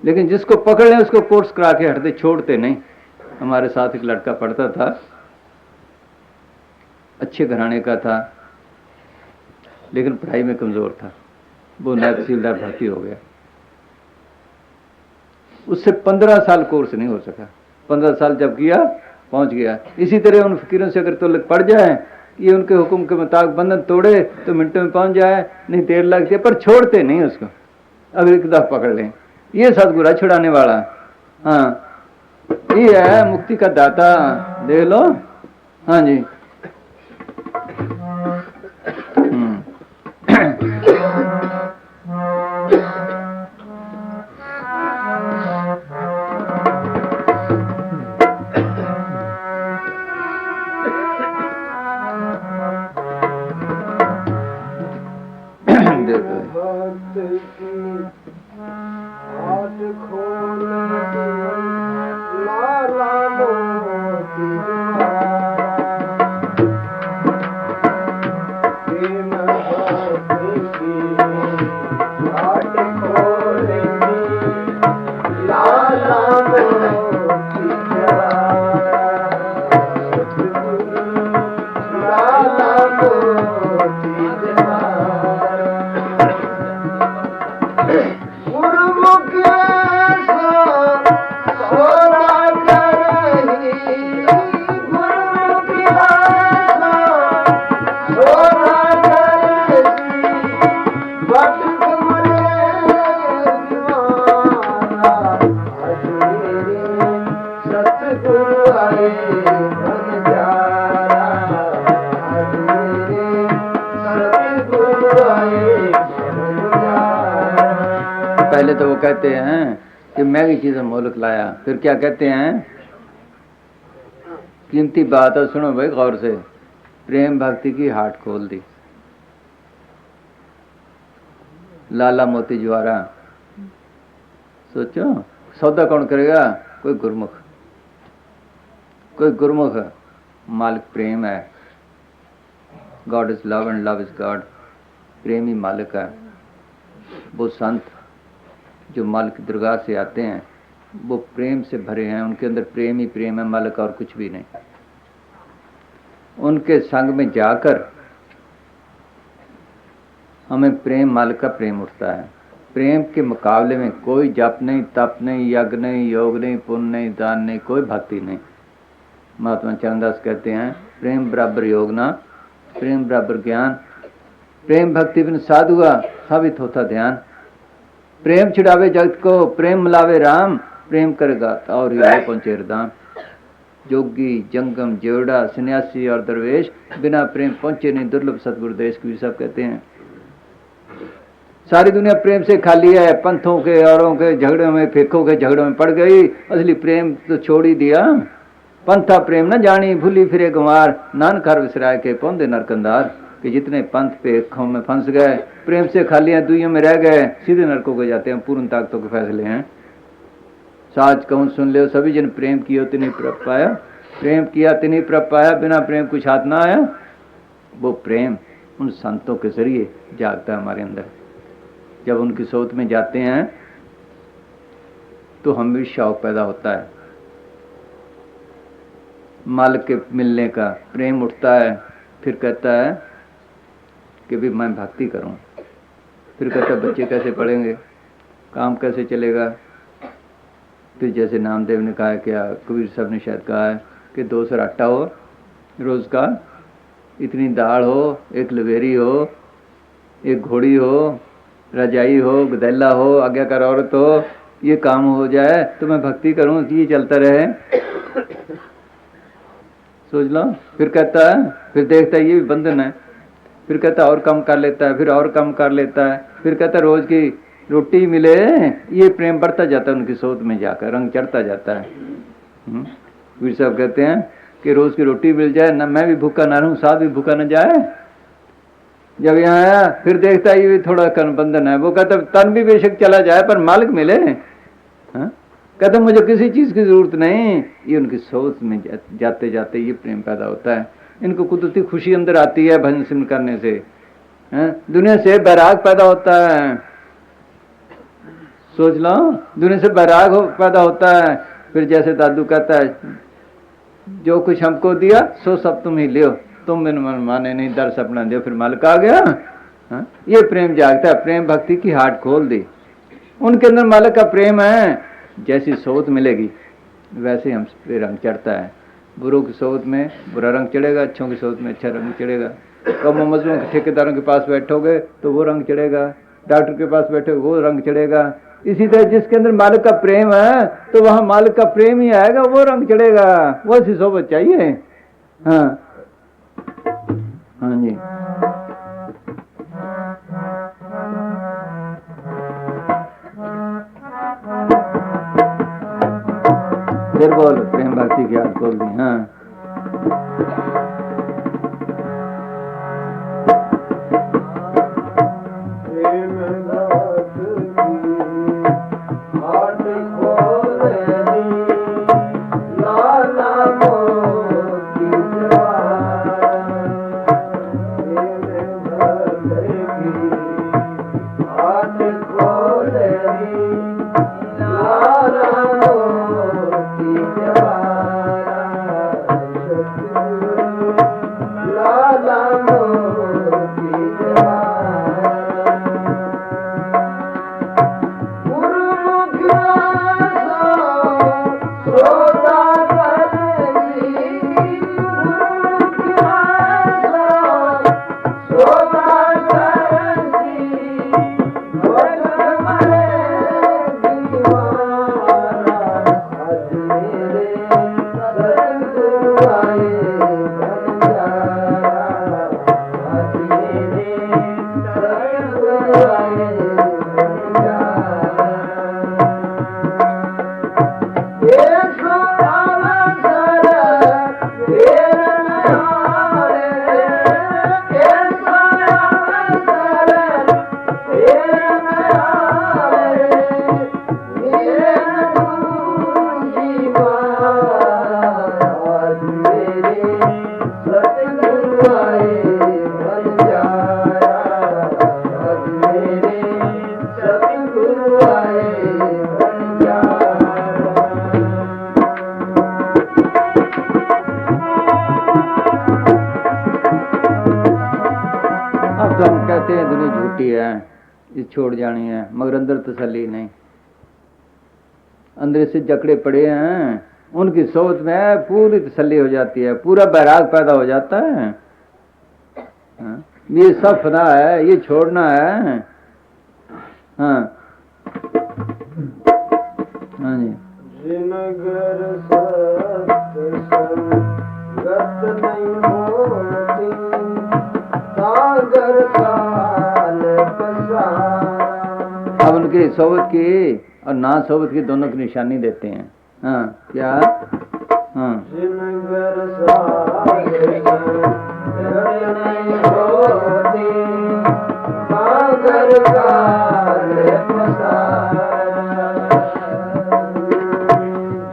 लेकिन जिसको पकड़ लें उसको कोर्स करा के हटते छोड़ते नहीं। हमारे साथ एक लड़का पढ़ता था, अच्छे घराने का था लेकिन पढ़ाई में कमजोर था। वो नायब तहसीलदार भर्ती हो गया, उससे 15 साल कोर्स नहीं हो सका। 15 साल जब किया पहुंच गया। इसी तरह उन फकीरों से अगर तुल्लक पड़ जाए, ये उनके हुक्म के मुताबिक बंधन तोड़े तो मिनटों में पहुंच जाए, नहीं देर लगती है, पर छोड़ते नहीं उसको। अगर एक दफा पकड़ लें, ये सतगुरु छुड़ाने वाला। हाँ ये है मुक्ति का दाता, देख लो। हाँ जी पहले तो वो कहते हैं कि महंगी चीजें मोलक लाया, फिर क्या कहते हैं? कीमती बात है, सुनो भाई गौर से। प्रेम भक्ति की हाट खोल दी, लाला मोती ज्वारा। सोचो सौदा कौन करेगा? कोई गुरमुख, कोई गुरमुख। मालिक प्रेम है, God is love and love is God. प्रेम ही मालिक है। वो संत जो मालिक की दरगाह से आते हैं वो प्रेम से भरे हैं, उनके अंदर प्रेम ही प्रेम है, मालिक और कुछ भी नहीं। उनके संग में जाकर हमें प्रेम, मालिक का प्रेम उठता है। प्रेम के मुकाबले में कोई जप नहीं, तप नहीं, यज्ञ नहीं, योग नहीं, पुण्य नहीं, दान नहीं, कोई भक्ति नहीं। महात्मा चरणदास कहते हैं प्रेम बराबर योग ना, प्रेम बराबर ज्ञान, प्रेम भक्ति बिन साधुआ साबित होता ध्यान। प्रेम छिड़ावे जगत को, प्रेम मिलावे राम, प्रेम करेगा और ये पहुंचे हरदाम। जोगी जंगम जेवड़ा सन्यासी और दरवेश बिना प्रेम पहुंचे नहीं दुर्लभ सतगुरु देश की सब कहते हैं। सारी दुनिया प्रेम से खाली है, पंथों के औरों के झगड़ों में, फेकों के झगड़ों में पड़ गई, असली प्रेम तो छोड़ ही दिया। पंथा प्रेम न जानी, भूली फिरे गुमार, नानक हर विसराय के पौंदे नरकंदार। कि जितने पंथ पे खों में फंस गए, प्रेम से खालियां दुइयों में रह गए, सीधे नरकों को जाते हैं। पूर्ण ताकतों के फैसले हैं। साच कहूँ सुन ले, सभी जन प्रेम किया तिन्हीं प्रभ पाया, प्रेम किया तिन्हीं प्रभ पाया, बिना प्रेम कुछ हाथ ना आया। वो प्रेम उन संतों के जरिए जागता है हमारे अंदर। जब उनकी सोच में जाते हैं तो हमें भी शौक पैदा होता है मालिक के मिलने का, प्रेम उठता है। फिर कहता है कि भी मैं भक्ति करूं। फिर कहता है बच्चे कैसे पढ़ेंगे, काम कैसे चलेगा। फिर जैसे नामदेव ने कहा है, क्या कबीर साहब ने शायद कहा है कि 2 सर आटा हो रोज का, इतनी दाल हो, एक लवेरी हो, एक घोड़ी हो, रजाई हो, गदैला हो, आज्ञाकार औरत हो, ये काम हो जाए तो मैं भक्ति करूं, ये चलता रहे। सोच लो। फिर कहता है, फिर देखता है ये भी बंधन है। फिर कहता है और कम कर लेता है, फिर और कम कर लेता है। फिर कहता है रोज की रोटी मिले, ये प्रेम बढ़ता जाता है उनकी सोच में जाकर, रंग चढ़ता जाता है। वीर साहब कहते हैं कि रोज की रोटी मिल जाए ना, मैं भी भूखा ना रहूं, साथ भी भूखा न जाए। जब यहाँ आया फिर देखता है ये भी थोड़ा बंधन है। वो कहता तन भी बेशक चला जाए पर मालिक मिले। कहता मुझे किसी चीज की जरूरत नहीं। ये उनकी सोच में जाते जाते ये प्रेम पैदा होता है। इनको कुदरती खुशी अंदर आती है भजन सिमरन करने से। दुनिया से बैराग पैदा होता है। सोच लो, दुनिया से बैराग पैदा होता है। फिर जैसे दादू कहता है जो कुछ हमको दिया सो सब तुम ही लियो, तुम बिन मन माने नहीं, दर्श अपना दियो। फिर मालिक आ गया। ये प्रेम जागता है। प्रेम भक्ति की हाट खोल दी। उनके अंदर मालिक का प्रेम है। जैसी सोच मिलेगी वैसे हम पे रंग चढ़ता है। बुरों की सोच में बुरा रंग चढ़ेगा, अच्छों की सोच में अच्छा रंग चढ़ेगा। कम मजलूम के ठेकेदारों के पास बैठोगे तो वो रंग चढ़ेगा, डॉक्टर के पास बैठोगे वो रंग चढ़ेगा। इसी तरह जिसके अंदर मालिक का प्रेम है तो वहां मालिक का प्रेम ही आएगा, वो रंग चढ़ेगा। वो ऐसी सोबत चाहिए। हाँ हाँ जी। फिर बोल प्रेम भक्ति की याद बोल दी। हाँ छोड़ जानी है, मगर अंदर तसल्ली नहीं। अंदर से जकड़े पड़े हैं, उनकी सोच में पूरी तसल्ली हो जाती है, पूरा बैराग पैदा हो जाता है। ये सब फना है, ये छोड़ना है। हाँ हाँ जी। जिनगर सत्संगत नहीं होती, सागर काल पसारा। अब उनकी सोबत की और ना सोबत की दोनों की निशानी देते हैं। हाँ क्या? हाँ जिनगर सत्संगत नहीं होती, जागर काल पसारा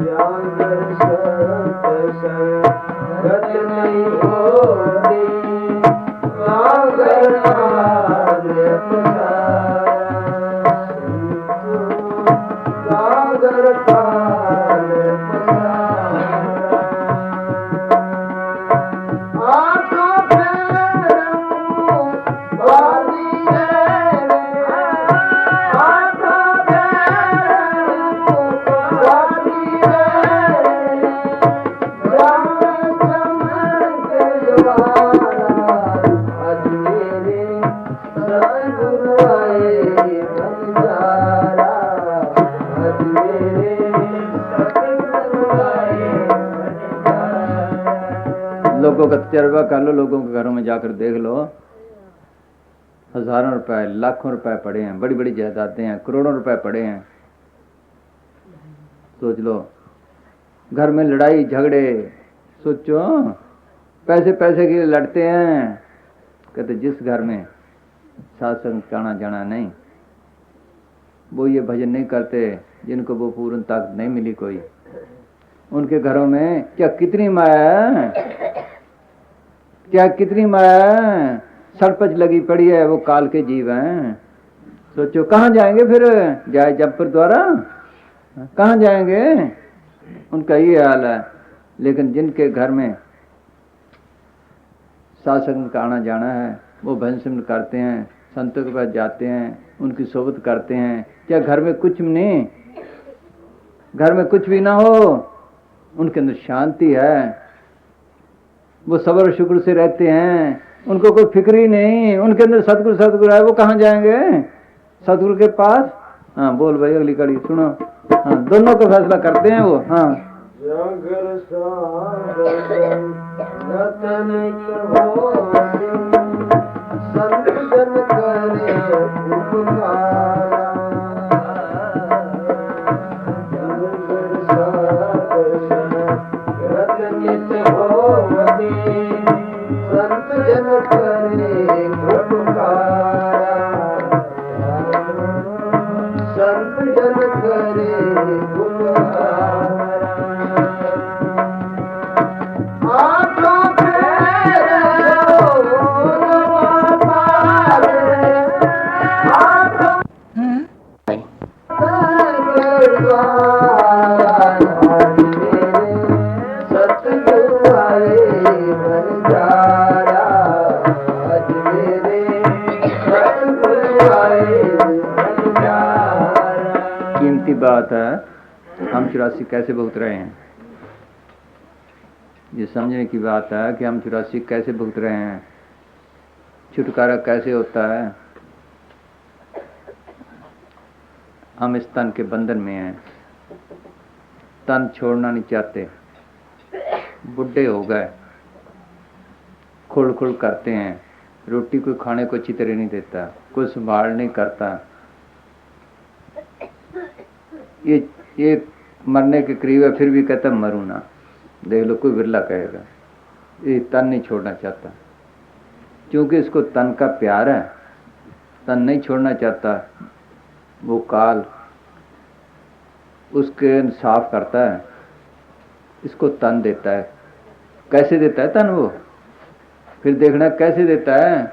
जागर संत संगत नहीं होती जागर काल पसारा जागर काल पसारा आंखों फेरूं बाजी है आंखों फेरूं बाजी है जान चमके वाला आज मेरे सतगुरु आए बंजारा आज मेरे सतगुरु आए बंजारा। लोगों का तजर्बा कर लो, लोगों के घरों में जाकर देख लो, हजारों रुपए लाखों रुपए पड़े हैं, बड़ी बड़ी जायदादें हैं, करोड़ों रुपए पड़े हैं। सोच लो, घर में लड़ाई झगड़े, सोचो पैसे पैसे के लिए लड़ते हैं। कहते जिस घर में सात्संग का आना जाना नहीं, वो ये भजन नहीं करते, जिनको वो पूर्ण ताकत नहीं मिली कोई, उनके घरों में क्या कितनी माया है, क्या कितनी माया है, सरपच लगी पड़ी है, वो काल के जीव हैं। सोचो कहाँ जाएंगे फिर, जाए जबपुर द्वारा कहाँ जाएंगे, उनका ये हाल है। लेकिन जिनके घर में सात्संग का आना जाना है, वो भजन सिमरन करते हैं, संतों के पास जाते हैं, उनकी सोबत करते हैं। क्या घर में कुछ नहीं, घर में कुछ भी ना हो, उनके अंदर शांति है, वो सब्र और शुक्र से रहते हैं, उनको कोई फिक्र ही नहीं, उनके अंदर सतगुरु सतगुरु है। वो कहाँ जाएंगे, सतगुरु के पास। हाँ बोल भाई, अगली कड़ी सुनो। हाँ दोनों का फैसला करते हैं वो। हाँ जागर सागर रतन होती संत जन करे उपकारा जागर सागर रतन होती संत जन करे उपकारा संत जन करे उपकारा आंखों कीमती बात है, हम 84 कैसे भुगत रहे हैं। ये समझने की बात है कि हम 84 कैसे भुगत रहे हैं, छुटकारा कैसे होता है। हम इस तन के बंधन में हैं, तन छोड़ना नहीं चाहते, बुढ़े हो गए, खुड़ खुड़ करते हैं, रोटी कोई खाने को अच्छी तरह नहीं देता, कोई संभाल नहीं करता। ये मरने के करीब है, फिर भी कहता मरूं ना। देख लो, कोई बिरला कहेगा। ये तन नहीं छोड़ना चाहता, क्योंकि इसको तन का प्यार है, तन नहीं छोड़ना चाहता। वो काल उसके साफ करता है, इसको तन देता है। कैसे देता है तन वो, फिर देखना कैसे देता है,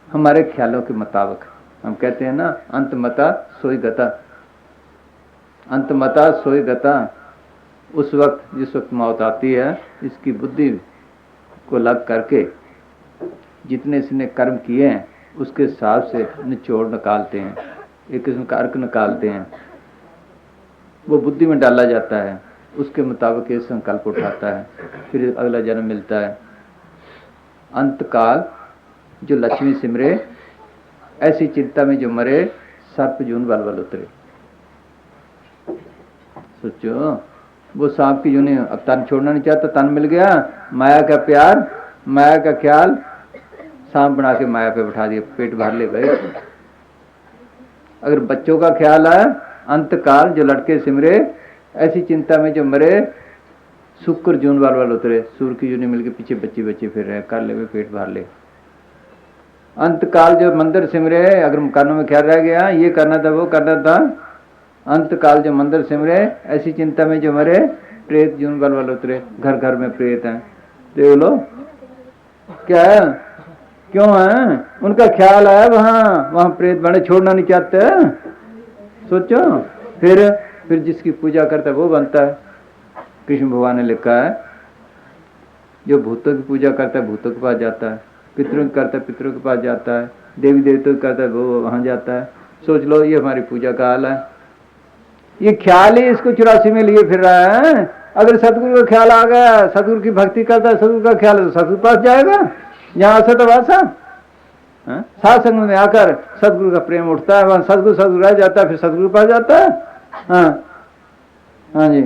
हमारे ख्यालों के मुताबिक। हम कहते हैं ना, अंत मता सोई गता, अंत मता सोई गता। उस वक्त जिस वक्त मौत आती है, इसकी बुद्धि को लग करके जितने इसने कर्म किए हैं उसके हिसाब से निचोड़ निकालते हैं, एक किस्म का अर्क निकालते हैं, वो बुद्धि में डाला जाता है, उसके मुताबिक ये संकल्प उठाता है, फिर अगला जन्म मिलता है। अंतकाल जो लक्ष्मी सिमरे, ऐसी चिंता में जो मरे, सर्प जून बल बल उतरे। सोचो, वो सांप की जूनी, अब तन छोड़ना नहीं चाहता, तन मिल गया, माया का प्यार, माया का ख्याल, सांप बना के माया पे बैठा दिया, पेट भर ले गए। अगर बच्चों का ख्याल है, अंतकाल जो लड़के सिमरे, ऐसी चिंता में जो मरे, शुक्र जून वाल वाल उतरे, सूर्य की जूनी मिलके पीछे बच्चे बच्चे फिर रहे, कर ले पेट भर ले। अंत काल जो मंदिर सिमरे, अगर कानों में ख्याल रह गया ये करना था वो करना था, अंत काल जो मंदिर सिमरे, ऐसी चिंता में जो मरे, प्रेत जून बल बल उतरे। घर घर में प्रेत हैं, देख लो क्या है, क्यों है, उनका ख्याल है वहां प्रेत बने, छोड़ना नहीं चाहते। सोचो फिर जिसकी पूजा करता है वो बनता है। कृष्ण भगवान ने लिखा है जो भूतों की पूजा करता है भूतों के पास जाता है, पितरों की करता है पितरों के पास जाता है, देवी देवताओं की करता है वो वहां जाता है। सोच लो ये हमारी पूजा का हाल है। ये ख्याल ही इसको 84 में लिए फिर रहा है। अगर सतगुरु का ख्याल आ गया, सतगुरु की भक्ति करता है, सतगुरु का ख्याल है तो सतगुरु पास जाएगा। यहाँ आशा तो वासा सात्संग में आकर सतगुरु का प्रेम उठता है, वहां सतगुरु रह जाता है, फिर सतगुरु पास जाता है। हाँ जी,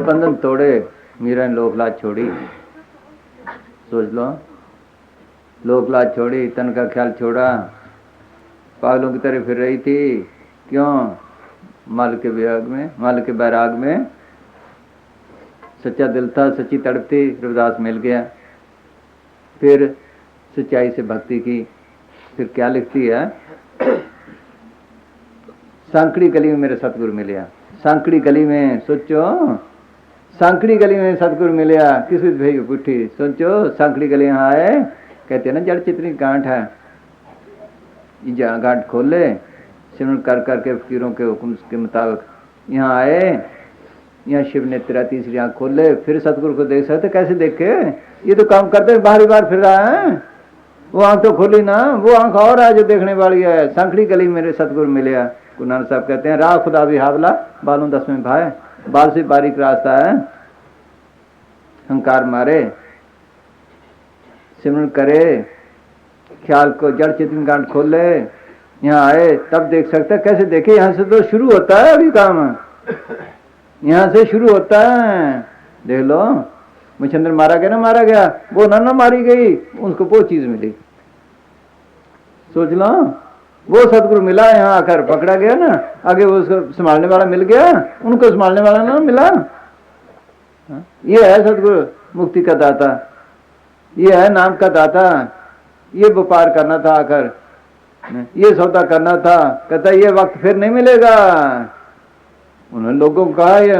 बंधन तोड़े, मीरा ने लोक लाज छोड़ी। सोच लो, लोक लाज छोड़ी, तन का ख्याल छोड़ा, पागलों की तरह फिर रही थी। क्यों? माल के विराग में, माल के बैराग में सच्चा दिल था, सच्ची तड़प थी, रविदास मिल गया। फिर सच्चाई से भक्ति की। फिर क्या लिखती है, सांकड़ी गली में मेरे सतगुरु मिलिया। सांकड़ी गली में, सोचो सांकड़ी गली में सतगुरु मिलिया, किस भाई पुठी। सोचो सांकड़ी गली यहाँ आए, कहते हैं ना जड़ चितनी गांठ है, ये गांठ खोल ले, सिमरन कर करके फकीरों के हुक्म के मुताबिक यहाँ आए। यहाँ शिव ने तेरा तीसरी आंख खोल ले, फिर सतगुरु को देख सकते। कैसे देखे, ये तो काम करते बाहरी बार फिर रहा है। वो आंख तो खोली ना, वो आंख और है जो देखने वाली है। सांकड़ी गली मेरे सतगुरु मिलिया। गुरु नानक साहब कहते हैं, राह खुदा भी हावला, बालों 10वें भाई। बाल से बारीक रास्ता है, हंकार मारे, सिमरन करे, ख्याल को जड़ चेतन गांठ खोल ले, यहाँ आए तब देख सकता है। कैसे देखे, यहाँ से तो शुरू होता है अभी काम, यहाँ से शुरू होता है। देख लो, मुचंद्र मारा गया ना, मारा गया, वो ना मारी गई, उसको वो चीज मिली। सोच लो, वो सतगुरु मिला, यहाँ आकर पकड़ा गया ना, आगे वो उसको संभालने वाला मिल गया, उनको संभालने वाला ना मिला। ये है सतगुरु मुक्ति का दाता, ये है नाम का दाता। ये व्यापार करना था आकर, ये सौदा करना था। कहता ये वक्त फिर नहीं मिलेगा। उन्होंने लोगों को कहा ये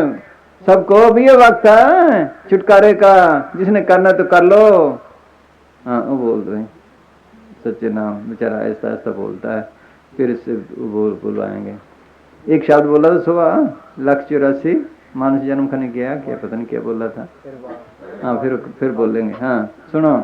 सबको भी ये वक्त है छुटकारे का, जिसने करना तो कर लो। हाँ वो बोल रहे सच्चे नाम बेचारा ऐसा ऐसा बोलता है, फिर इससे बुलवाएंगे। एक शब्द बोला था सुबह 184 मानस जन्म खाने किया, क्या पता नहीं क्या बोला था। हाँ फिर बोलेंगे। हाँ सुनो।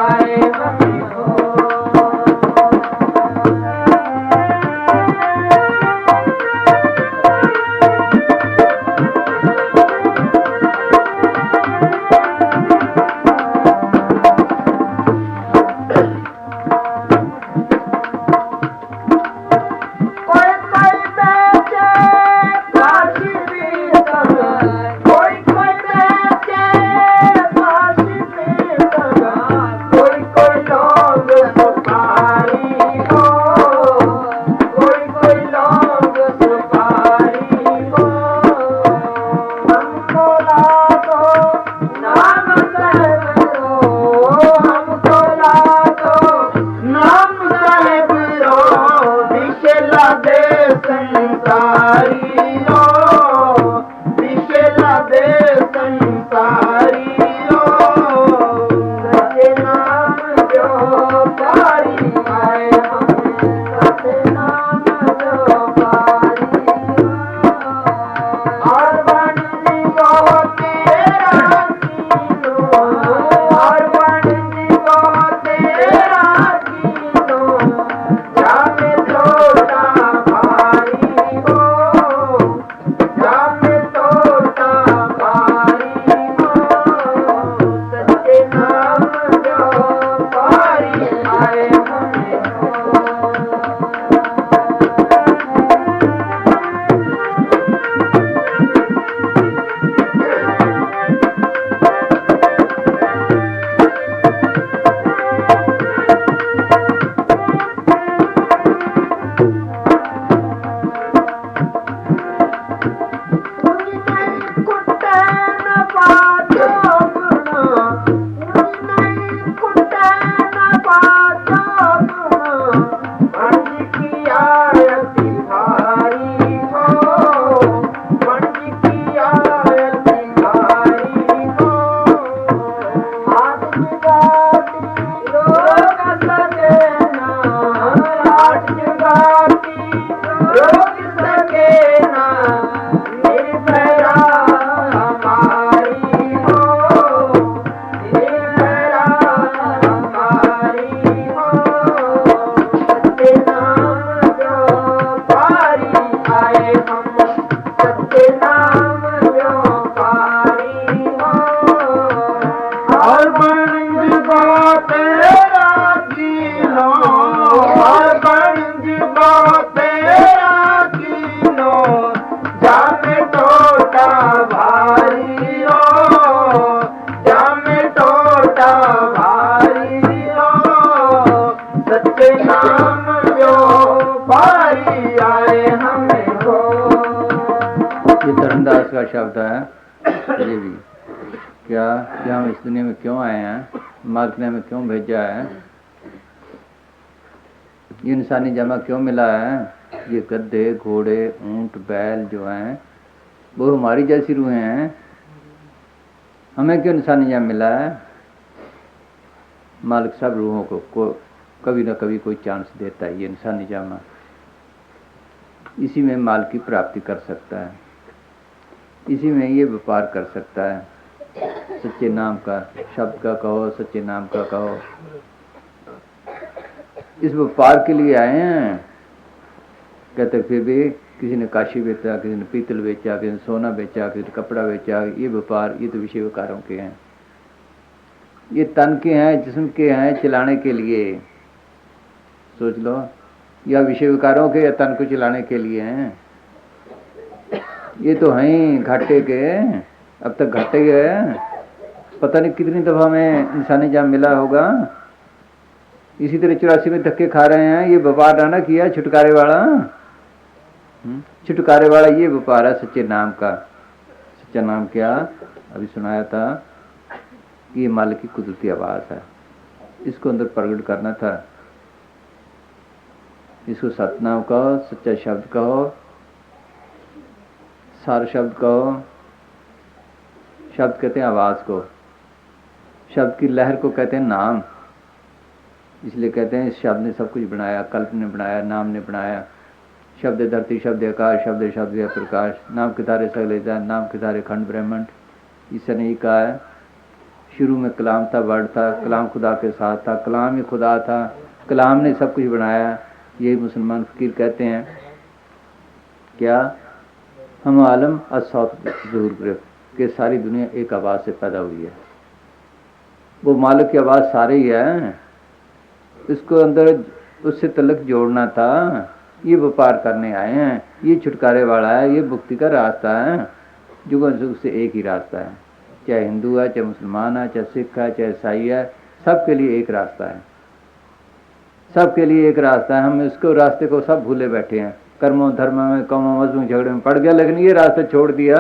Hare धर्मदास का शब्द है ये भी क्या कि हम इस दुनिया में क्यों आए हैं, मालिक ने हमें क्यों भेजा है, ये इंसानी जमा क्यों मिला है। ये गद्दे घोड़े ऊंट बैल जो हैं वो हमारी जैसी रूहें हैं, हमें क्यों इंसानी जमा मिला है। मालिक सब रूहों को कभी ना कभी कोई चांस देता है। ये इंसानी जमा इसी में माल की प्राप्ति कर सकता है, इसी में ये व्यापार कर सकता है। सच्चे नाम का शब्द का कहो, सच्चे नाम का कहो, इस व्यापार के लिए आए हैं। कहते फिर भी किसी ने काशी बेचा, किसी ने पीतल बेचा, किसी ने सोना बेचा, किसी ने कपड़ा बेचा। ये व्यापार ये तो विषय व्यापारों के हैं, ये तन के हैं, जिस्म के हैं, चलाने के लिए। सोच लो, या विषय विकारों के या तन को चलाने के लिए हैं। ये तो हैं घाटे के, अब तक घाटे गए, पता नहीं कितनी दफा में इंसानी जाम मिला होगा। इसी तरह 84 में धक्के खा रहे हैं। ये व्यापार ना किया छुटकारे वाला, छुटकारे वाला ये व्यापार है सच्चे नाम का। सच्चा नाम क्या अभी सुनाया था, ये मालिक की कुदरती आवाज है, इसको अंदर प्रकट करना था। इसको सतनाम कहो, सच्चा शब्द कहो, सार शब्द कहो। शब्द कहते हैं आवाज को, शब्द की लहर को कहते हैं नाम। इसलिए कहते हैं इस शब्द ने सब कुछ बनाया, कल्प ने बनाया, नाम ने बनाया। शब्द धरती, शब्द आकाश, शब्द शब्द या प्रकाश, नाम के धारे सगले जान, नाम के धारे खंड ब्रह्मांड। ईश्वर ने कहा है शुरू में कलाम था, वर्ड था, कलाम खुदा के साथ था, कलाम ही खुदा था, कलाम ने सब कुछ बनाया। यही मुसलमान फकीर कहते हैं क्या, हम आलम असौत ज़हूर गिरफ्त कि सारी दुनिया एक आवाज़ से पैदा हुई है। वो मालिक की आवाज़ सारे ही है, इसको अंदर उससे तलक जोड़ना था। ये व्यापार करने आए हैं, ये छुटकारे वाला है, ये मुक्ति का रास्ता है। जुग जुग से एक ही रास्ता है, चाहे हिंदू है, चाहे मुसलमान है, चाहे सिख है, चाहे ईसाई है, सबके लिए एक रास्ता है, सबके लिए एक रास्ता है। हम इसको रास्ते को सब भूले बैठे हैं, कर्मों धर्म में कौमों मजहबों झगड़े में पड़ गया, लेकिन ये रास्ता छोड़ दिया।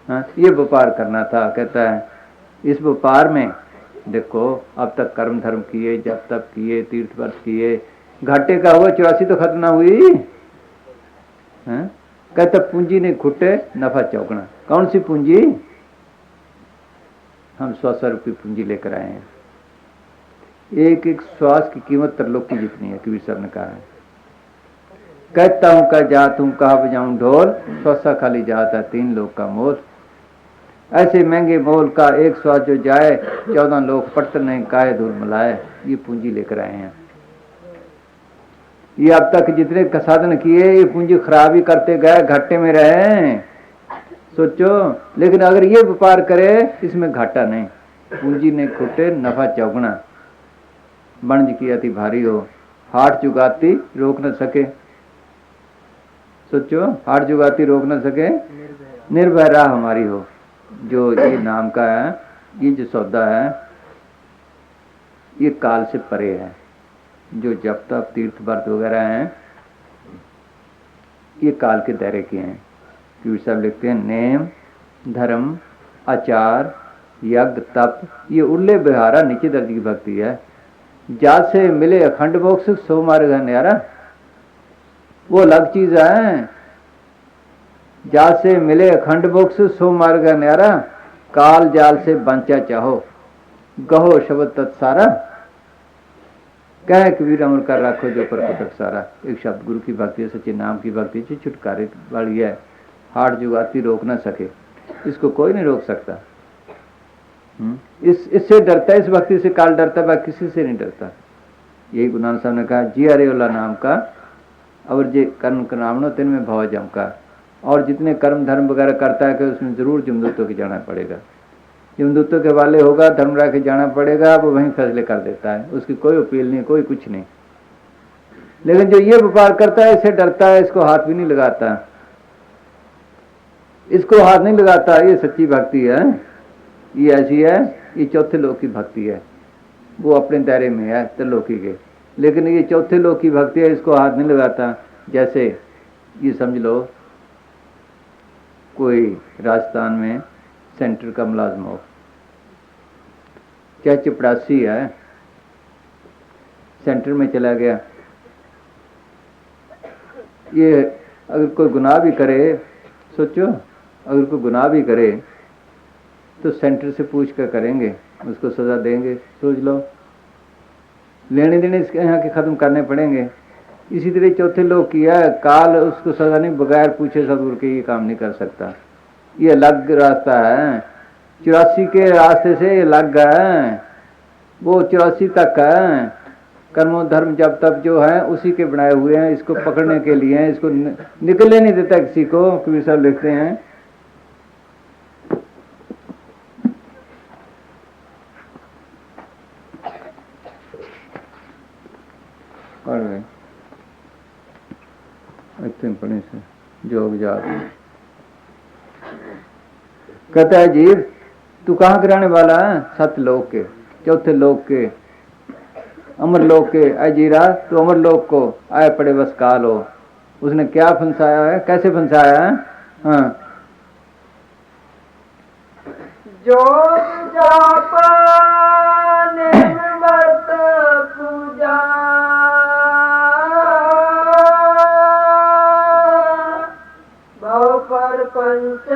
हाँ, ये व्यापार करना था। कहता है इस व्यापार में देखो अब तक कर्म धर्म किए, जब तक किए, तीर्थ व्रत किए, घाटे का हुआ 84 तो खत्म ना हुई। हाँ? कहता पूंजी ने खुटे नफा चौकना। कौन सी पूंजी? हम 100 रुपये पूंजी लेकर आए हैं। एक एक श्वास की कीमत तरलोक की जितनी है, कबीर साहब ने कहा है। कहता हूं का जात हूं, कहा बजाऊं ढोल, श्वासा खाली जाता है 3 लोग का मोल। ऐसे महंगे मोल का एक श्वास जो जाए, 14 लोग पट नहीं काहे धूल मिलाए। ये पूंजी लेकर आए हैं। ये अब तक जितने साधन किए, ये पूंजी खराब ही करते गए, घाटे में रहे। सोचो, लेकिन अगर ये व्यापार करे इसमें घाटा नहीं। पूंजी ने खुटे नफा चौगुना, बंज की अति भारी हो, हाथ जुगाती रोक न सके। सोचो, हाथ जुगाती रोक न सके, निर्भय राह हमारी हो। जो ये नाम का है, ये जो सौदा है, ये काल से परे है। जो जब तक तीर्थ व्रत वगैरह हैं, ये काल के दायरे के हैं। कबीर साहब लिखते हैं नेम धर्म आचार, यज्ञ, तप, ये उल्ले बिहारा नीचे दर्ज की भक्ति है। जात से मिले अखंड मोक्ष सो मार्ग है न्यारा, वो अलग चीज है। जात से मिले अखंड मोक्ष सो मार्ग है न्यारा, काल जाल से बंचा चाहो गहो शब्द तत्सारा। कह कबीर अमर कर रखो जो पर कटक सारा। एक शब्द गुरु की भक्ति है, सच्चे नाम की भक्ति है, छुटकारे वाली है। हाथ जुगाती रोक ना सके, इसको कोई नहीं रोक सकता। इससे डरता है, इस भक्ति से काल डरता है, किसी से नहीं डरता। यही गुरु नानक साहब ने कहा, जी अरे ओला नाम का और जे कर्म करामनो तिन में भाव जमका। और जितने कर्म धर्म वगैरह करता है कि उसमें जरूर जमदूतों के जाना पड़ेगा, जमदूतों के वाले होगा, धर्मराज के जाना पड़ेगा, वो वहीं फैसले कर देता है, उसकी कोई अपील नहीं, कोई कुछ नहीं। लेकिन जो ये व्यापार करता है, इससे डरता है, इसको हाथ भी नहीं लगाता, इसको हाथ नहीं लगाता। ये सच्ची भक्ति है, ये ऐसी है, ये चौथे लोक की भक्ति है। वो अपने दायरे में है त्रिलोकी के, लेकिन ये चौथे लोक की भक्ति है, इसको हाथ नहीं लगाता। जैसे ये समझ लो कोई राजस्थान में सेंटर का मुलाजम हो, क्या चपड़ासी है, सेंटर में चला गया, ये अगर कोई गुनाह भी करे, सोचो अगर कोई गुनाह भी करे तो सेंटर से पूछ कर करेंगे, उसको सजा देंगे। सोच लो, लेने देने इसके यहाँ के खत्म करने पड़ेंगे। इसी तरह चौथे लोग किया, काल उसको सजा नहीं, बगैर पूछे सदगुरु के ये काम नहीं कर सकता। ये अलग रास्ता है, 84 के रास्ते से अलग है, वो 84 तक है। कर्मो धर्म जब तब जो है उसी के बनाए हुए हैं, इसको पकड़ने के लिए हैं, इसको निकलने नहीं देता किसी को। कबीर साहब लिखते हैं, पढ़ने से जोग जात कहता है, जीव तू कहाँ के रहने वाला है? सत्य लोक के, चौथे लोक के, अमर लोक के। अय जीरा तू अमर लोक को आए पड़े बस काल हो। उसने क्या फंसाया है, कैसे फंसाया है? हाँ, जो जापा निर्वर्त पूजा भव पर पंच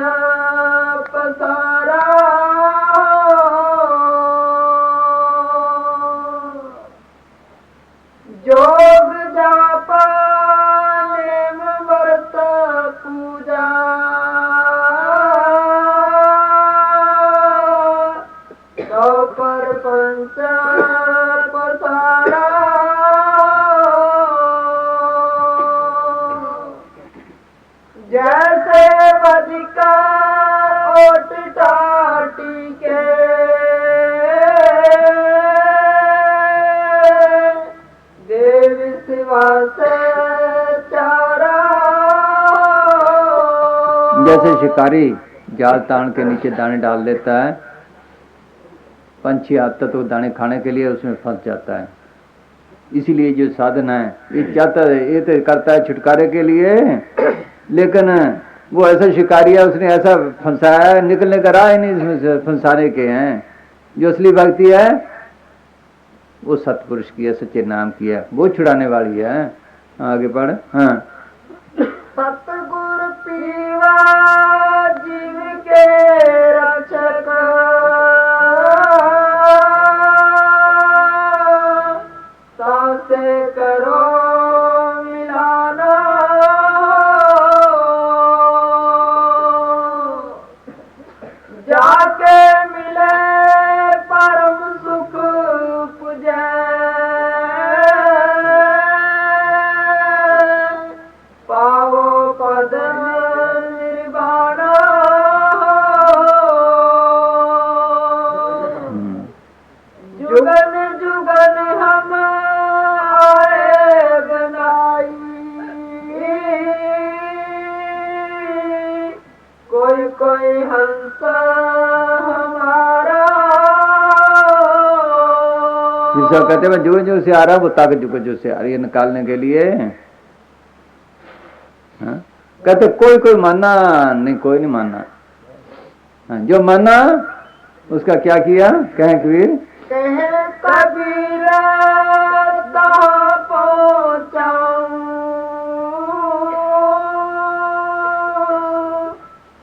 पसारा। जोग जापा नेम व्रत पूजा भव पर पंच पसारा। जैसे बदिका ओट टाटी के देव शिवा से चारा। जैसे शिकारी जाल तान के नीचे दाने डाल देता है, पंछी आता तो दाने खाने के लिए उसमें फंस जाता है। इसीलिए जो साधन है ये चाहता है, ये तो करता है छुटकारे के लिए, लेकिन वो ऐसा शिकारी है, उसने ऐसा फंसाया है, निकलने का राह ही नहीं इसमें से, फंसाने के हैं। जो असली भक्ति है वो सतपुरुष की है, सच्चे नाम की है, वो छुड़ाने वाली है। आगे पढ़। हाँ, सतगुर पीवा जीव के रक्षक सासे करो मिलाना। जाके मिले परम सुख पुजे पावो पद निर्वाणा। जुगन जुगन हम आए बनाई, कोई कोई हंस हमारा। सब कहते हैं जो जो से आ रहा वो ताकत जो से आ रही है निकालने के लिए। हाँ? कहते कोई कोई मानना नहीं, कोई नहीं मानना। हाँ, जो माना उसका क्या किया, कहें कबीर। कहे कबीर कहाँ पहुँचाऊं,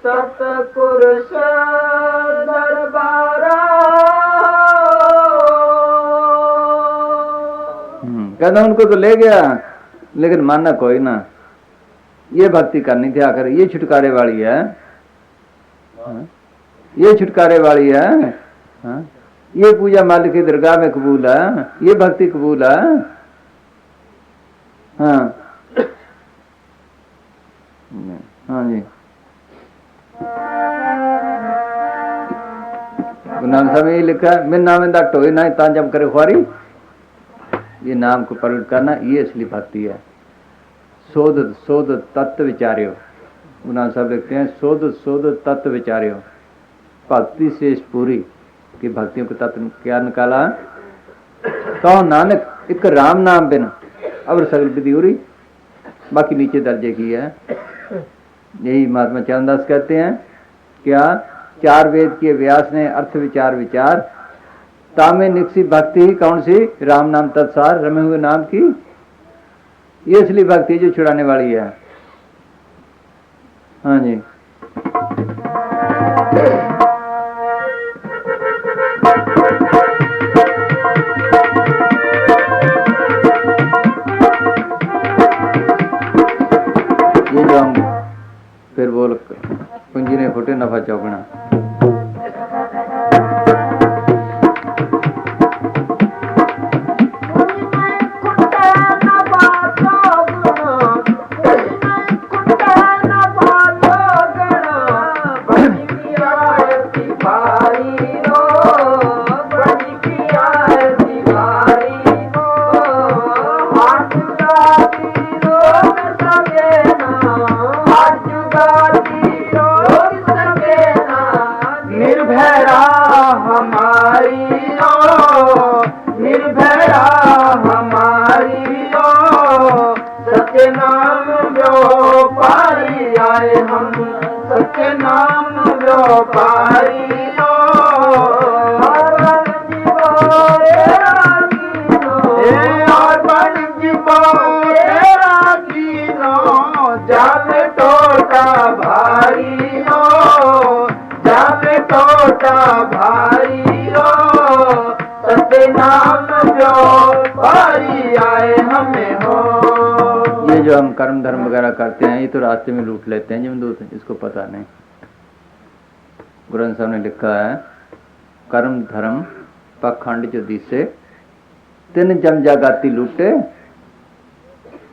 सतपुरुष दरबारा। कहता उनको तो ले गया, लेकिन मानना कोई ना। ये भक्ति करनी थी आकर, ये छुटकारे वाली है। हाँ? ये छुटकारे वाली है। हाँ? ये पूजा मालिक की दरगाह में कबूल है, ये भक्ति कबूल है। हाँ हाँ जी। नाम समय लिखा है, मैं नाम इंदा टोई ना तांजम करे ख्वारी। ये नाम को प्रकट करना, ये असली भक्ति है। शोध शोध तत्व विचार्यो, गुरु साहब लिखते हैं, शोध शोध तत्व विचार्यो। भक्ति शेष पूरी की भक्तियों को तत्व क्या निकाला। तो नानक एक राम नाम बिन अवर सगल विधिउरी, बाकी नीचे दर्जे की है। यही महात्मा चरणदास कहते हैं क्या, चार वेद किए व्यास ने अर्थ विचार विचार, तामे निकसी भक्ति कौन सी, राम नाम तत्सार रमे हुए नाम की। ये असली भक्ति जो छुड़ाने वाली है। हाँ जी। ये जो हम फिर बोल पूंजी ने फुटे नफा चौगना। जो हम कर्म धर्म वगैरह करते हैं, ये तो रास्ते में लूट लेते हैं जमदूत, इसको पता नहीं। गुरु साहब ने लिखा है, कर्म धर्म पाखंड जो दिसे, तिन जम जागाती लूटे,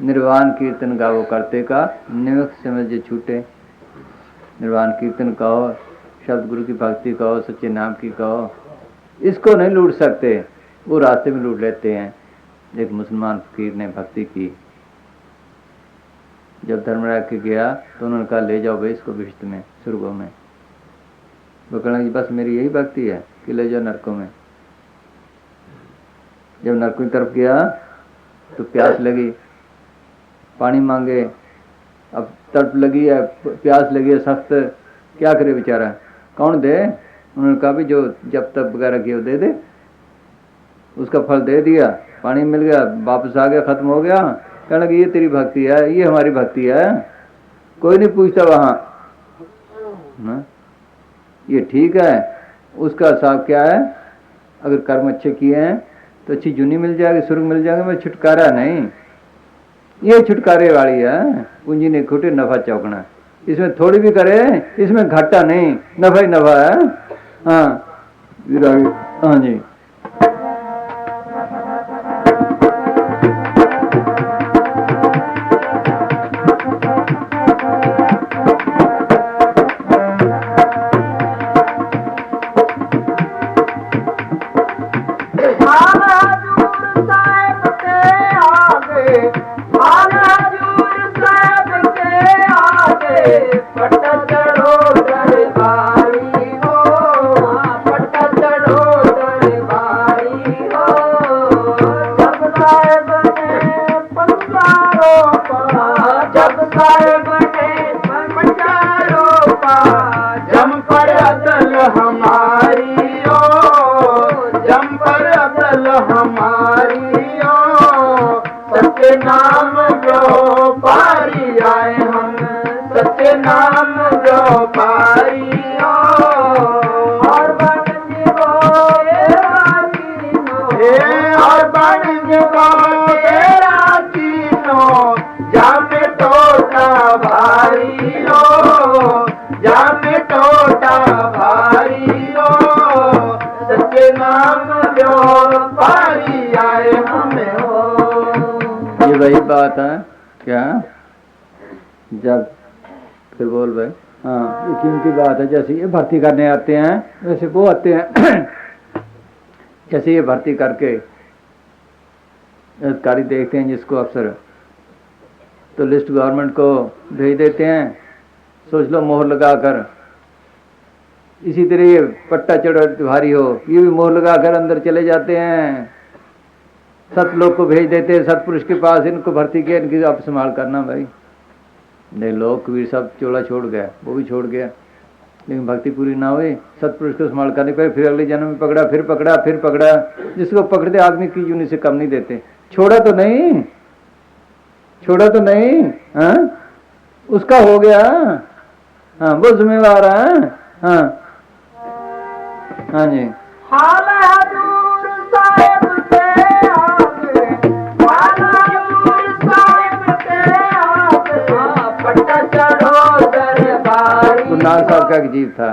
निर्वाण कीर्तन गावो करते का, निवक समझ जे छूटे। निर्वाण कीर्तन कहो, शब्द गुरु की भक्ति कहो, सच्चे नाम की कहो, इसको नहीं लूट सकते, वो रास्ते में लूट लेते हैं। एक मुसलमान फकीर ने भक्ति की, जब धर्मराज के गया तो उन्होंने कहा ले जाओ भाई इसको विष्ट में, स्वर्गों में। वो कहना कि बस मेरी यही भक्ति है कि ले जाओ नरकों में। जब नरकों की तरफ गया तो प्यास लगी, पानी मांगे, अब तड़प लगी है, प्यास लगी है सख्त, क्या करे बेचारा, कौन दे। उन्होंने कहा भी जो जब तक वगैरह किया दे दे। उसका फल दे दिया, पानी मिल गया, वापस आ गया, खत्म हो गया। कहने लगे ये तेरी भक्ति है, ये हमारी भक्ति है, कोई नहीं पूछता वहां। ये ठीक है, उसका हिसाब क्या है, अगर कर्म अच्छे किए हैं तो अच्छी जूनी मिल जाएगी, स्वर्ग मिल जाएगा, मैं छुटकारा नहीं। ये छुटकारे वाली है, पूंजी ने खोटे नफा चौकना, इसमें थोड़ी भी करे, इसमें घाटा नहीं, नफा ही नफा है। हाँ जी। पारी और बन जीवो तेरा कीनो और बन जीवो तेरा कीनो जामे टोटा भारी जामे टोटा भारी सच्चे नाम जो पारी आए हमें हो। ये वही बात है क्या, जब फिर बोल भाई। हाँ, ये कीमती बात है। जैसे ये भर्ती करने आते हैं वैसे वो आते हैं जैसे ये भर्ती करके अधिकारी देखते हैं जिसको अफसर, तो लिस्ट गवर्नमेंट को भेज देते हैं, सोच लो मोहर लगाकर। इसी तरह ये पट्टा चढ़ो भारी हो, ये भी मोहर लगाकर अंदर चले जाते हैं, सत लोग को भेज देते हैं सतपुरुष के पास, इनको भर्ती किया, इनकी आप संभाल करना भाई। नहीं, लोग कबीर सब चोला छोड़ गया, वो भी छोड़ गया, लेकिन भक्ति पूरी ना हुई, सतपुरुष को संभाल करने पर फिर अगले जन्म में पकड़ा, फिर पकड़ा, फिर पकड़ा। जिसको पकड़ते आदमी की यूनि से कम नहीं देते। छोड़ा तो नहीं, छोड़ा तो नहीं, हाँ उसका हो गया, हाँ वो जिम्मेवार है। हाँ हाँ जी। हाल हजूर साहिब के आगे, हाल हजूर साहिब के आगे, पट्टा चढ़ो दरबारी। गुरु नानक साहब का एक जीव था,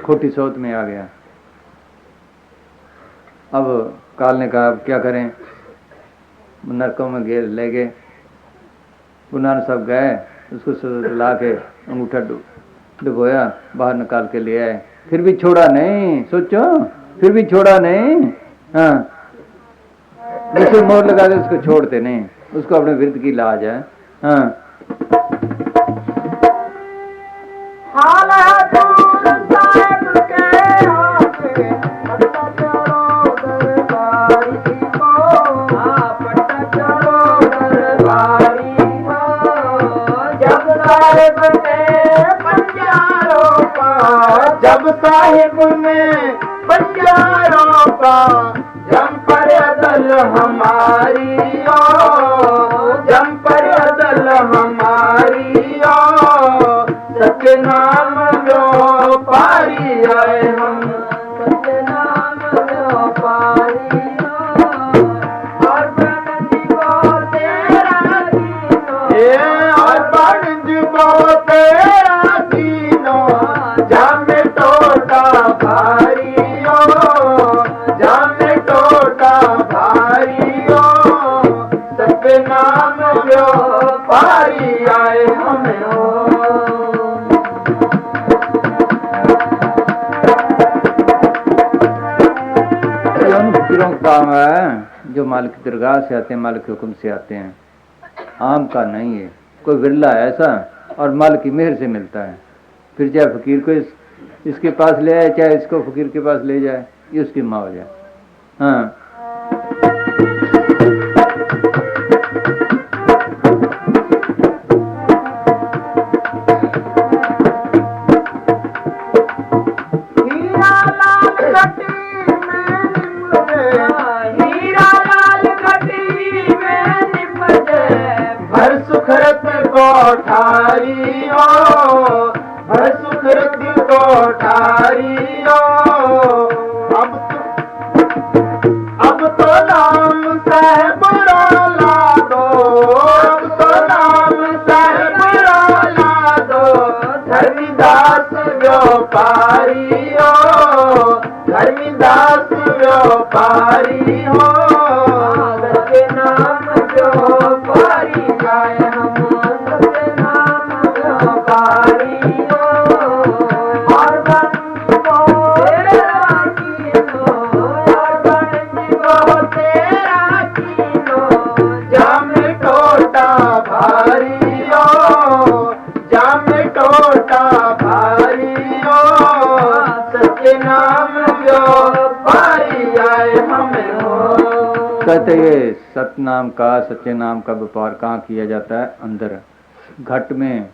खोटी सोच में आ गया। अब काल ने कहा अब क्या करें, नरकों में ले गए। गुरु नानक साहब गए, उसको ला के अंगूठा डुबोया, बाहर निकाल के ले आए, फिर भी छोड़ा नहीं। सोचो, फिर भी छोड़ा नहीं। हाँ, जैसे मोहर लगा के उसको छोड़ते नहीं, उसको अपने विरुद्ध की लाज है। हाँ, हाल हजूर साहिब के आगे, पट्टा चढ़ो दरबारी पट्टा चढ़ो दरबारी जब साहिब ने पंजारों का, जब साहिब ने पंजारों का, जम पर अदल हमारी जम पर अदल हमारी सत्य नाम जो पारी आए हम, सत्य नाम जो पारी और बन जीवो तेरा कीनो और बन जीवो तेरा कीनो जामे टोटा भारी जामे टोटा भारी सत्य नाम जो पारी आए हमें हो। काम है जो मालिक की दरगाह से आते हैं, मालिक के हुक्म से आते हैं, आम का नहीं है, कोई विरला है ऐसा, और मालिक की मेहर से मिलता है। फिर चाहे फकीर को इसके पास ले आए, चाहे इसको फकीर के पास ले जाए, ये उसकी मौज है। हाँ, कोठारी भर सुखरत कोठारी अब तो नाम साहेब रोला दो, अब तो नाम साहेब रोला दो, धर्मीदास व्यापारी धर्मीदास व्यापारी हो, सत्य नाम व्यापारी गाए हम, कहते ये सतनाम का, सच्चे नाम का व्यापार कहाँ किया जाता है? अंदर घट में।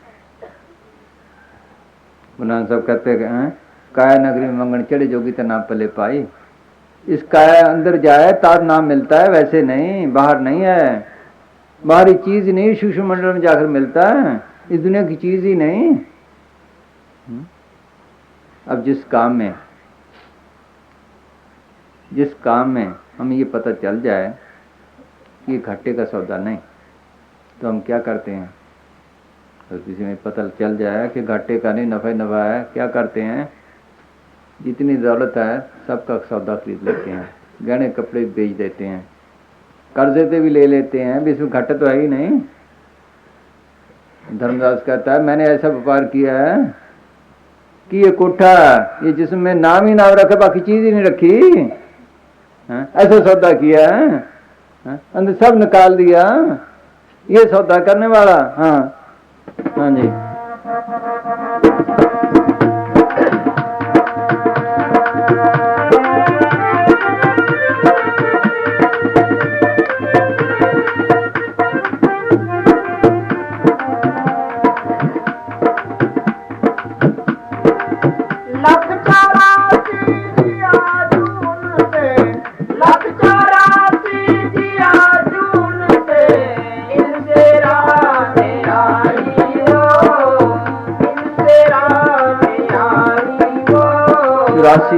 गुरु साहब कहते हैं काया नगरी में मंगन चढ़े जोगी तो नाम पले पाई। इस काया अंदर जाए तब नाम मिलता है, वैसे नहीं, बाहर नहीं है, बाहरी चीज नहीं, सूक्ष्म मंडल में जाकर मिलता है, इस दुनिया की चीज ही नहीं। अब जिस काम में हमें ये पता चल जाए कि घाटे का सौदा नहीं, तो हम क्या करते हैं? तो किसी में पता चल जाए कि घाटे का नहीं, नफा नफा है, क्या करते हैं? जितनी दौलत है सबका सौदा खरीद लेते हैं, गहने कपड़े बेच देते हैं, कर्जे पे भी ले लेते हैं, भी इसमें घाटा तो है ही नहीं। धर्मदास कहता है मैंने ऐसा व्यापार किया है कि ये कोठा, ये जिसमें नाम ही नाम रखा, बाकी चीज ही नहीं रखी, ऐसा सौदा किया है, अंदर सब निकाल दिया, ये सौदा करने वाला। हाँ हाँ जी।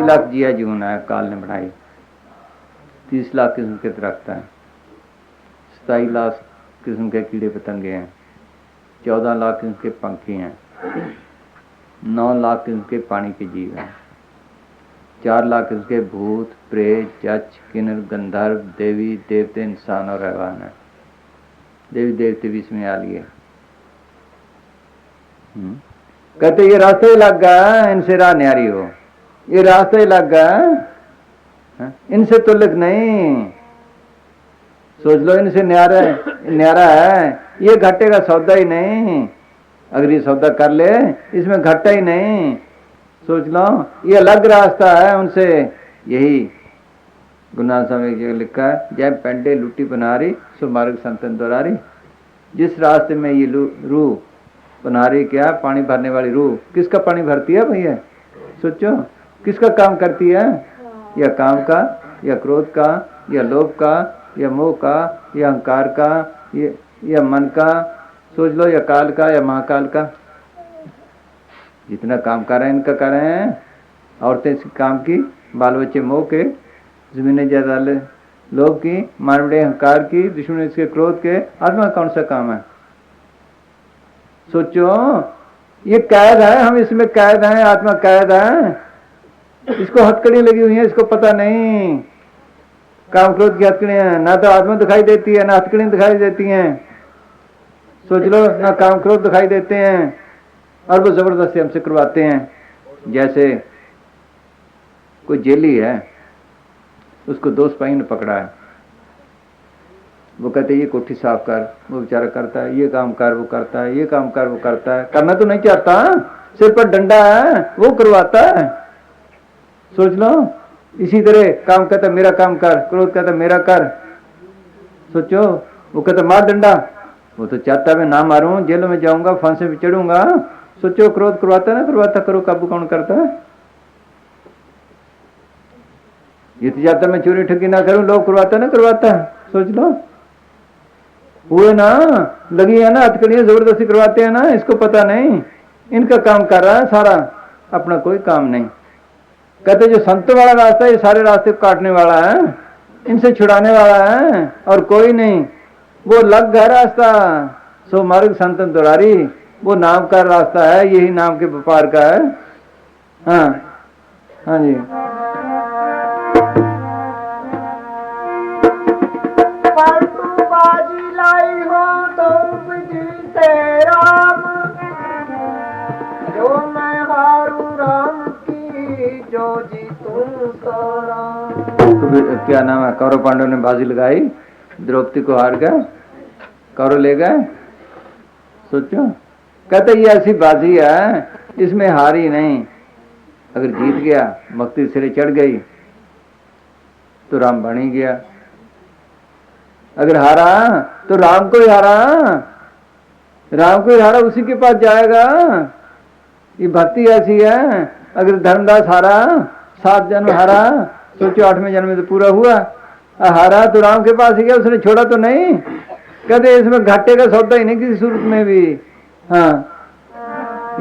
लाख जिया जीवन है काल ने बनाई, 30 लाख किस्म के दरख्त हैं, 27 लाख किस्म के कीड़े पतंगे हैं, 14 लाख किस्म के पंखी हैं, 9 लाख किस्म के पानी के जीव हैं, 4 लाख किस्म के भूत प्रेत यक्ष किन्नर गंधर्व देवी देवते इंसान और हैवान हैं। देवी देवते भी इसमें आ लिए। कहते ये रास्ते लग गया, इनसे राह न्यारी हो, ये रास्ता ही लग गया, इनसे तुल्य नहीं। सोच लो इनसे न्यारा है, ये घाटे का सौदा ही नहीं। अगर ये सौदा कर ले इसमें घाटा ही नहीं। सोच लो ये अलग रास्ता है उनसे। यही गुरु नानक साहब ने जगह लिखा है, जय पेंडे लुटी बनारी सो मार्ग संतन द्वारी। जिस रास्ते में ये रूह बनारी, क्या पानी भरने वाली रूह, किसका पानी भरती है भैया? सोचो किसका काम करती है? या काम का, या क्रोध का, या लोभ का, या मोह का, या अहंकार का, या मन का, सोच लो, या काल का, या महाकाल का। जितना काम कर रहे हैं इनका कर रहे हैं। औरतें इसके काम की, बाल बच्चे मोह के, जमीनें जायदाद लोभ की, मानवड़े अहंकार की, दुश्मन इसके क्रोध के। आत्मा कौन सा काम है? सोचो ये कैद है, हम इसमें कैद हैं, आत्मा कैद है। इसको हथकड़ी लगी हुई है, इसको पता नहीं काम क्रोध की हथकड़ियां। ना तो आत्मा दिखाई देती है, ना हथकड़ी दिखाई देती हैं। सोच लो ना काम क्रोध दिखाई देते हैं, और वो जबरदस्ती हमसे करवाते हैं। जैसे कोई जेली है, उसको 2 सिपाही ने पकड़ा है, वो कहते ये कोठी साफ कर, वो बेचारा करता है, ये काम कर वो करता है, ये काम कर वो करता है। करना तो नहीं चाहता, सिर पर डंडा है वो करवाता है। सोच लो इसी तरह काम कहता मेरा काम कर, क्रोध कहता मेरा कर। सोचो वो कहता मार डंडा, वो तो चाहता मैं ना मारूं, जेल में जाऊंगा, फांसी पे चढ़ूंगा। सोचो क्रोध करवाता ना करवाता, करो काबू कौन करता है? ये तो चाहता मैं चोरी ठगी ना करूं, लोग करवाता ना करवाता। सोच लो हुए ना, लगी है ना हथकड़ियां, जबरदस्ती करवाते हैं ना, इसको पता नहीं इनका काम कर रहा है सारा, अपना कोई काम नहीं। कहते जो संत वाला रास्ता है ये सारे रास्ते को काटने वाला है, इनसे छुड़ाने वाला है और कोई नहीं। वो लग गया रास्ता सो मार्ग संतन दुरारी, वो नाम का रास्ता है, यही नाम के व्यापार का है। हाँ हाँ जी। बाजी लाई हो तो जीते राम, जो मैं हारू राम की, जो जीतूं तो राम। क्या नाम है? कौरव पांडव ने बाजी लगाई, द्रौपदी को हार गए, कौरव ले गए। सोचो कहते ये ऐसी बाजी है, इसमें हारी नहीं। अगर जीत गया, भक्ति सिरे चढ़ गई तो राम बन ही गया। अगर हारा तो राम को ही हारा, राम को ही हारा, उसी के पास जाएगा। ये भक्ति ऐसी है। अगर धर्मदास हारा, 7 जन्म हारा, सोचो 8वें जन्म में तो पूरा हुआ। हारा तो राम के पास ही गया, उसने छोड़ा तो नहीं। कहते इसमें घाटे का सौदा ही नहीं किसी सूरत में भी। हाँ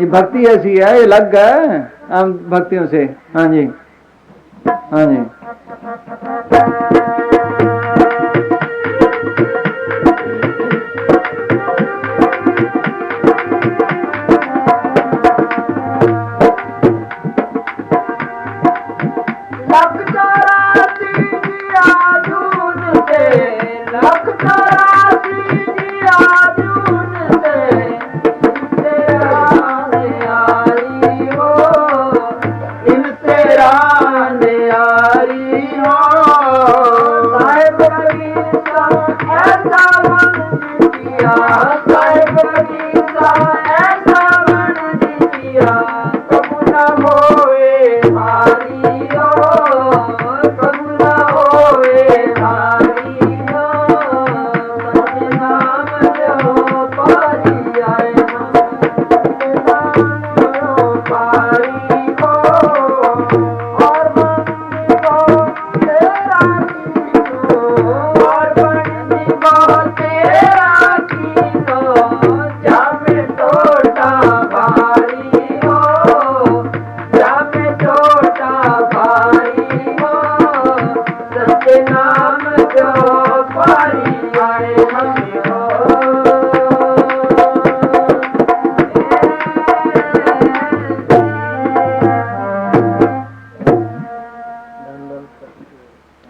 ये भक्ति ऐसी है, ये अलग है आम भक्तियों से। हाँ जी, हाँ जी।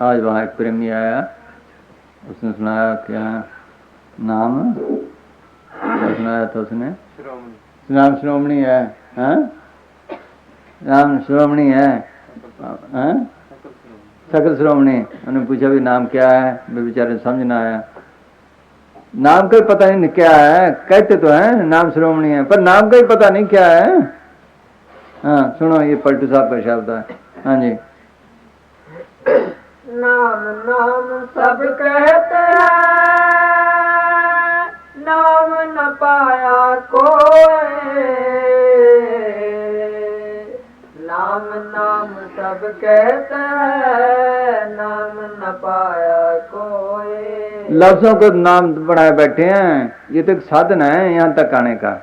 आज वहाँ एक प्रेमी आया, उसने सुनाया क्या नाम, क्या सुनाया था उसने? नाम श्रोमणी है, हाँ? नाम श्रोमणी है, हाँ? सकल श्रोमणी। उन्होंने पूछा भी नाम क्या है, वे बेचारे समझ ना आया। नाम का पता नहीं क्या है, कहते तो है नाम श्रोमणी है, पर नाम का ही पता नहीं क्या है। हाँ सुनो, ये पलटू साहब का शब्द है। हाँ जी। नाम नाम सब कहते हैं, नाम न पाया कोई। नाम नाम सब कहते हैं, नाम न पाया कोई। लफ्जों को नाम बनाए बैठे हैं, ये तो एक साधन है यहाँ तक आने का।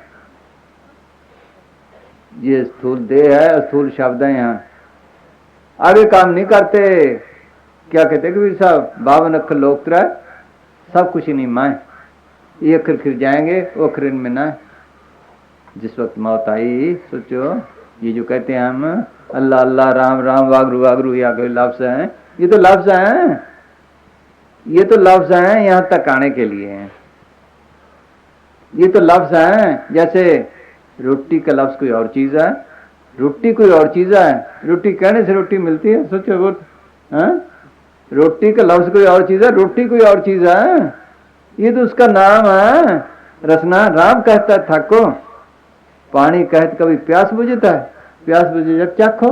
ये स्थूल देह है, स्थूल शब्द है, यहाँ आगे काम नहीं करते। क्या कहते कबीर साहब, 52 अक्षर लोकत्र सब कुछ ही नहीं माए, ये अक्षर खिर जाएंगे, वो अक्षर इनमें ना। जिस वक्त मौत आई, सोचो ये जो कहते हैं हम अल्लाह अल्लाह राम राम वागरू वागरू, या कोई लफ्ज हैं, ये तो लफ्ज हैं, ये तो लफ्ज हैं यहाँ तक आने के लिए हैं। ये तो लफ्ज हैं, जैसे रोटी का लफ्ज कोई और चीज है, रोटी कोई और चीज है। रोटी कहने से रोटी मिलती है, सोचो वो, हाँ? रोटी का लफ्ज कोई और चीज है, रोटी कोई और चीज है। ये तो उसका नाम है। रसना राम कहता है थको, पानी कहते कभी प्यास बुझता है, प्यास बुझे जब चखो।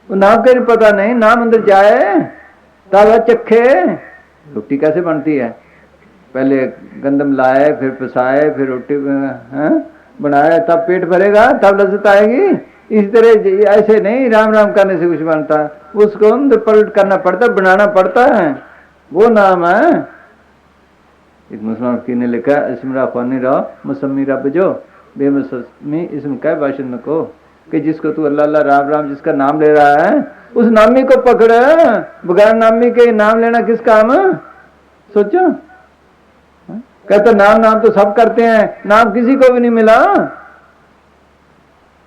वो नाम का पता नहीं, नाम अंदर जाए तब चखे। रोटी कैसे बनती है, पहले गंदम लाए, फिर पिसाए, फिर रोटी बनाए, तब पेट भरेगा, तब लज्जत आएगी। इस तरह ऐसे नहीं राम राम करने से कुछ बनता, उसको अंदर पलट करना पड़ता, बनाना पड़ता है, वो नाम है। एक मुसलमान की ने लिखा, इसमरा खानी रहो मुसम्मी रब जो बेमसमी इसम कह भाषण को, कि जिसको तू अल्लाह अल्लाह राम राम जिसका नाम ले रहा है, उस नामी को पकड़, बगैर नामी के नाम लेना किस काम। सोचो, कहते नाम नाम तो सब करते हैं, नाम किसी को भी नहीं मिला।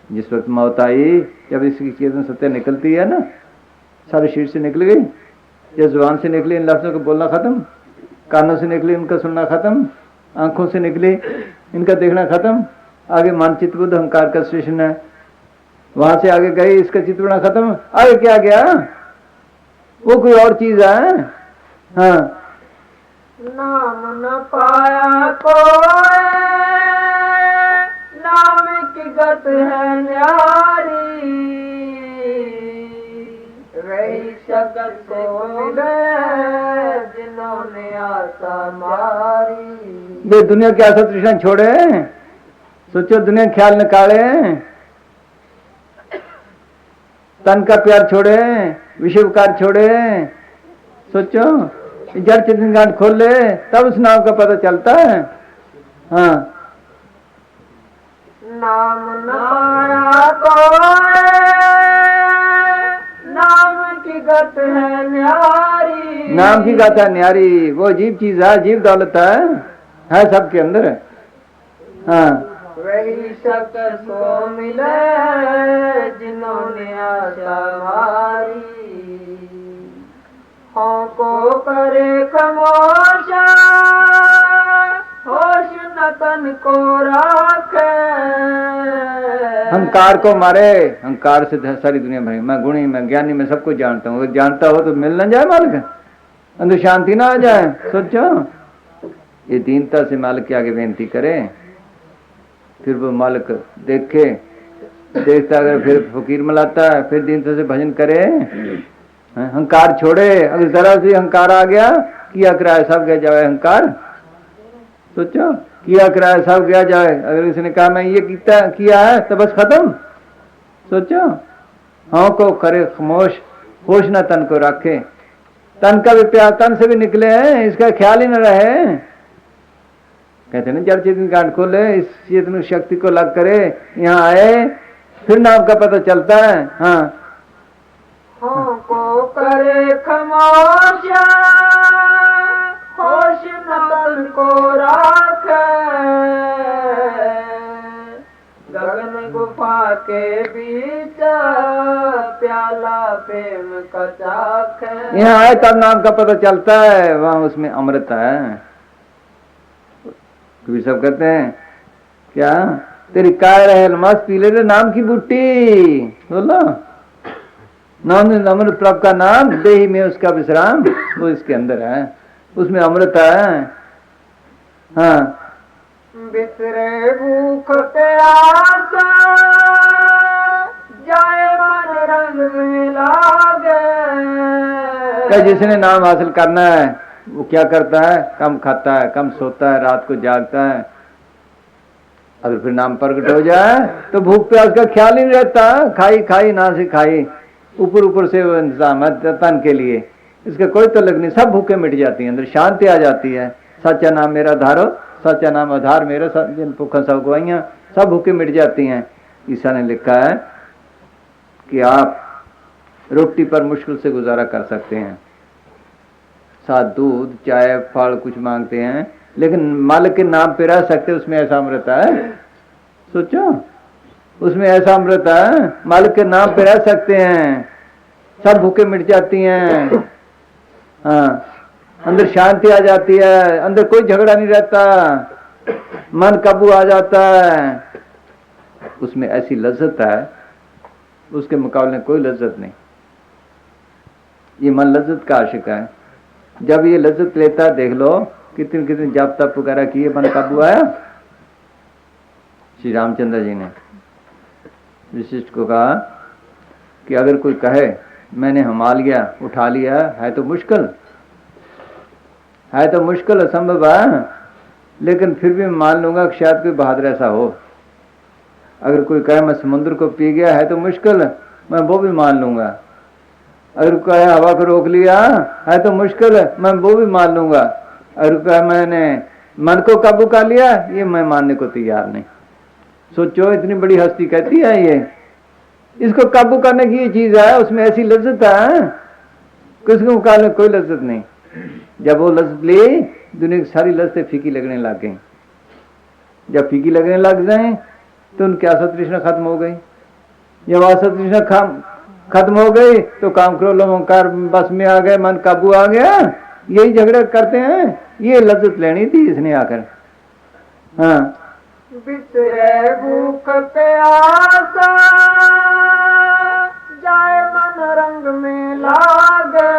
जिस वक्त मौत आई, जब इसकी चीजें सत्य निकलती है ना, सारे शरीर से निकल गई, जब जुबान से निकली इन लफ्जों को बोलना खत्म, कानों से निकली इनका सुनना खत्म, आंखों से निकली इनका देखना खत्म, आगे मन चित्त बुद्ध अहंकार का स्टेशन है, वहां से आगे गई इसका चित्त बना खत्म, आगे क्या गया, वो कोई और चीज है। हाँ, नाम न पाया कोई, नाम की गत है न्यारी, रही शकत को मिले जिन्होंने आशा मारी। वे दुनिया की आशा तृष्णा छोड़े, सोचो दुनिया ख्याल निकाले, तन का प्यार छोड़े, विषय कार छोड़े, सोचो जड़ चेतन गांठ खोल ले, तब उस नाम का पता चलता है। हाँ, नाम नाया कोई, नाम की गत है न्यारी। नाम की गाथा न्यारी, वो अजीब चीज है, अजीब दौलत है सबके अंदर। हाँ, वही शक्कर को मिले जिन्होंने आशा मारी। हों को करे खमोशा, होश न तन को राखे। अहंकार को मारे, अहंकार से सारी दुनिया भरी। मैं गुणी, मैं ज्ञानी, मैं सब कुछ जानता हूँ। अगर जानता हो तो मिल न जाए मालिक, अंदर शांति ना आ जाए। सोचो, ये दीनता से मालिक के आगे बेनती करे, फिर वो मालिक देखे, देखता अगर फिर फकीर मिलाता है, फिर दीनता से भजन करे, अहंकार छोड़े। अगर जरा से अहंकार आ गया, किया कराया सब गया जाए अहंकार। सोचो, किया कराया सब गया जाए। अगर इसने कहा मैं ये किया है तो बस खत्म। सोचो, हाँ को करे खामोश, होश न तन को रखे। तन का भी प्यार तन से भी निकले हैं, इसका ख्याल ही न रहे। कहते ना जड़ चेतन गांठ खोले, इस चेतन शक्ति को लग करे, यहाँ आए, फिर नाम का पता चलता है। हाँ, हों को करे खमोशा, होश न तन को राखे। गगन गुफा के बीच प्याला प्रेम का चाखे। यहाँ आए तब नाम का पता चलता है, वहां उसमें अमृत है। कभी सब कहते हैं क्या, तेरी काय रहे मस्त पी ले नाम की बुट्टी। बोलो, नाम अमृत प्रभ का नाम, देही में उसका विश्राम, वो इसके अंदर है, उसमें अमृत है। हाँ, बिसरे भूख प्यासा, जाए मन रंग में लागे। क्या जिसने नाम हासिल करना है वो क्या करता है, कम खाता है, कम सोता है, रात को जागता है। अगर फिर नाम प्रकट हो जाए तो भूख प्यास का ख्याल ही नहीं रहता। खाई खाई ना से खाई, ऊपर ऊपर से वो इंतजाम है तन के लिए, इसका कोई तलक नहीं। सब भूखे मिट जाती है, अंदर शांति आ जाती है। सच्चा नाम मेरा धारो, सच्चा नाम आधार मेरा, जिन भूखा सब गवाइयाँ, सब भूखे मिट जाती हैं। ईसा ने लिखा है कि आप रोटी पर मुश्किल से गुजारा कर सकते हैं, साथ दूध चाय फल कुछ मांगते हैं, लेकिन मालिक के नाम पे रह सकते, उसमें ऐसा अमृत है। सोचो, उसमें ऐसा अमृत है, मालिक के नाम पे रह सकते हैं, सब भूखे मिट जाती हैं। हाँ, अंदर शांति आ जाती है, अंदर कोई झगड़ा नहीं रहता, मन काबू आ जाता है। उसमें ऐसी लज्जत है, उसके मुकाबले में कोई लज्जत नहीं। ये मन लज्जत का आशिक है। जब ये लज्जत लेता है, देख लो कितने कितने जाप तप वगैरह किए, मन काबू आया। श्री रामचंद्र जी ने विशिष्ट को कहा कि अगर कोई कहे मैंने हिमाल लिया उठा लिया, है तो मुश्किल, है तो मुश्किल, असंभव है, लेकिन फिर भी मान लूंगा कि शायद कोई बहादुर ऐसा हो। अगर कोई कहे मैं समुद्र को पी गया, है तो मुश्किल, मैं वो भी मान लूंगा। अगर कहे हवा को रोक लिया, है तो मुश्किल, मैं वो भी मान लूंगा। अगर कहे मैंने मन को काबू कर लिया, ये मैं मानने को तैयार नहीं। सोचो, इतनी बड़ी हस्ती कहती है ये, इसको काबू करने की ये चीज है, उसमें ऐसी लज्जत है, किसके मुकाबले कोई लज्जत नहीं। जब वो लज्जत ली, दुनिया की सारी लज्जतें फीकी लगने लग गई। जब फीकी लगने लग जाए तो उनकी आसत तृष्णा खत्म हो गई। जब आसत तृष्णा खत्म हो गई तो काम क्रोध ओंकार बस में आ गए, मन काबू आ गया। यही झगड़े करते हैं, ये लज्जत लेनी थी इसने आकर। हाँ, बिसरे भूख प्यासा, जाए मन रंग में लागे।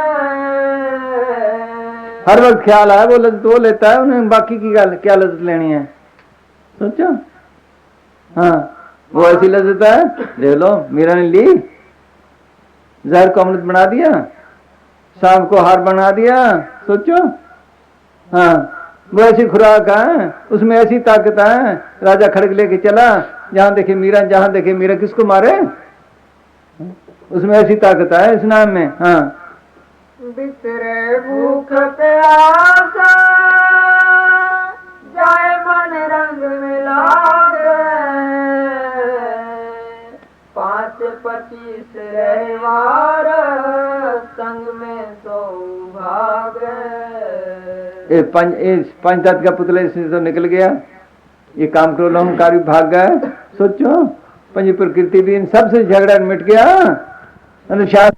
हर वक्त ख्याल है, वो लज्जत वो लेता है, उन्हें बाकी की क्या लज्जत लेनी है। सोचो, हाँ, वो ऐसी लज्जत है। देख लो, मीरा ने ली, जहर को अमृत बना दिया, सांप को हार बना दिया। सोचो, हाँ, वो ऐसी खुराक है, उसमें ऐसी ताकत है। राजा खड़ग लेके चला, जहां देखे मीरा, किसको मारे, उसमें ऐसी ताकत है इस नाम में। हाँ, बिसरे भूख प्यासा, जाए मन रंग में लागे। 10 25 रहवार संग में सौभाग्य। ये पंच तत्व का पुतला इससे तो निकल गया, ये काम क्रोध अहंकार भी भाग गया। सोचो पंच प्रकृति भी इन सबसे झगड़ा मिट गया। अनुशासन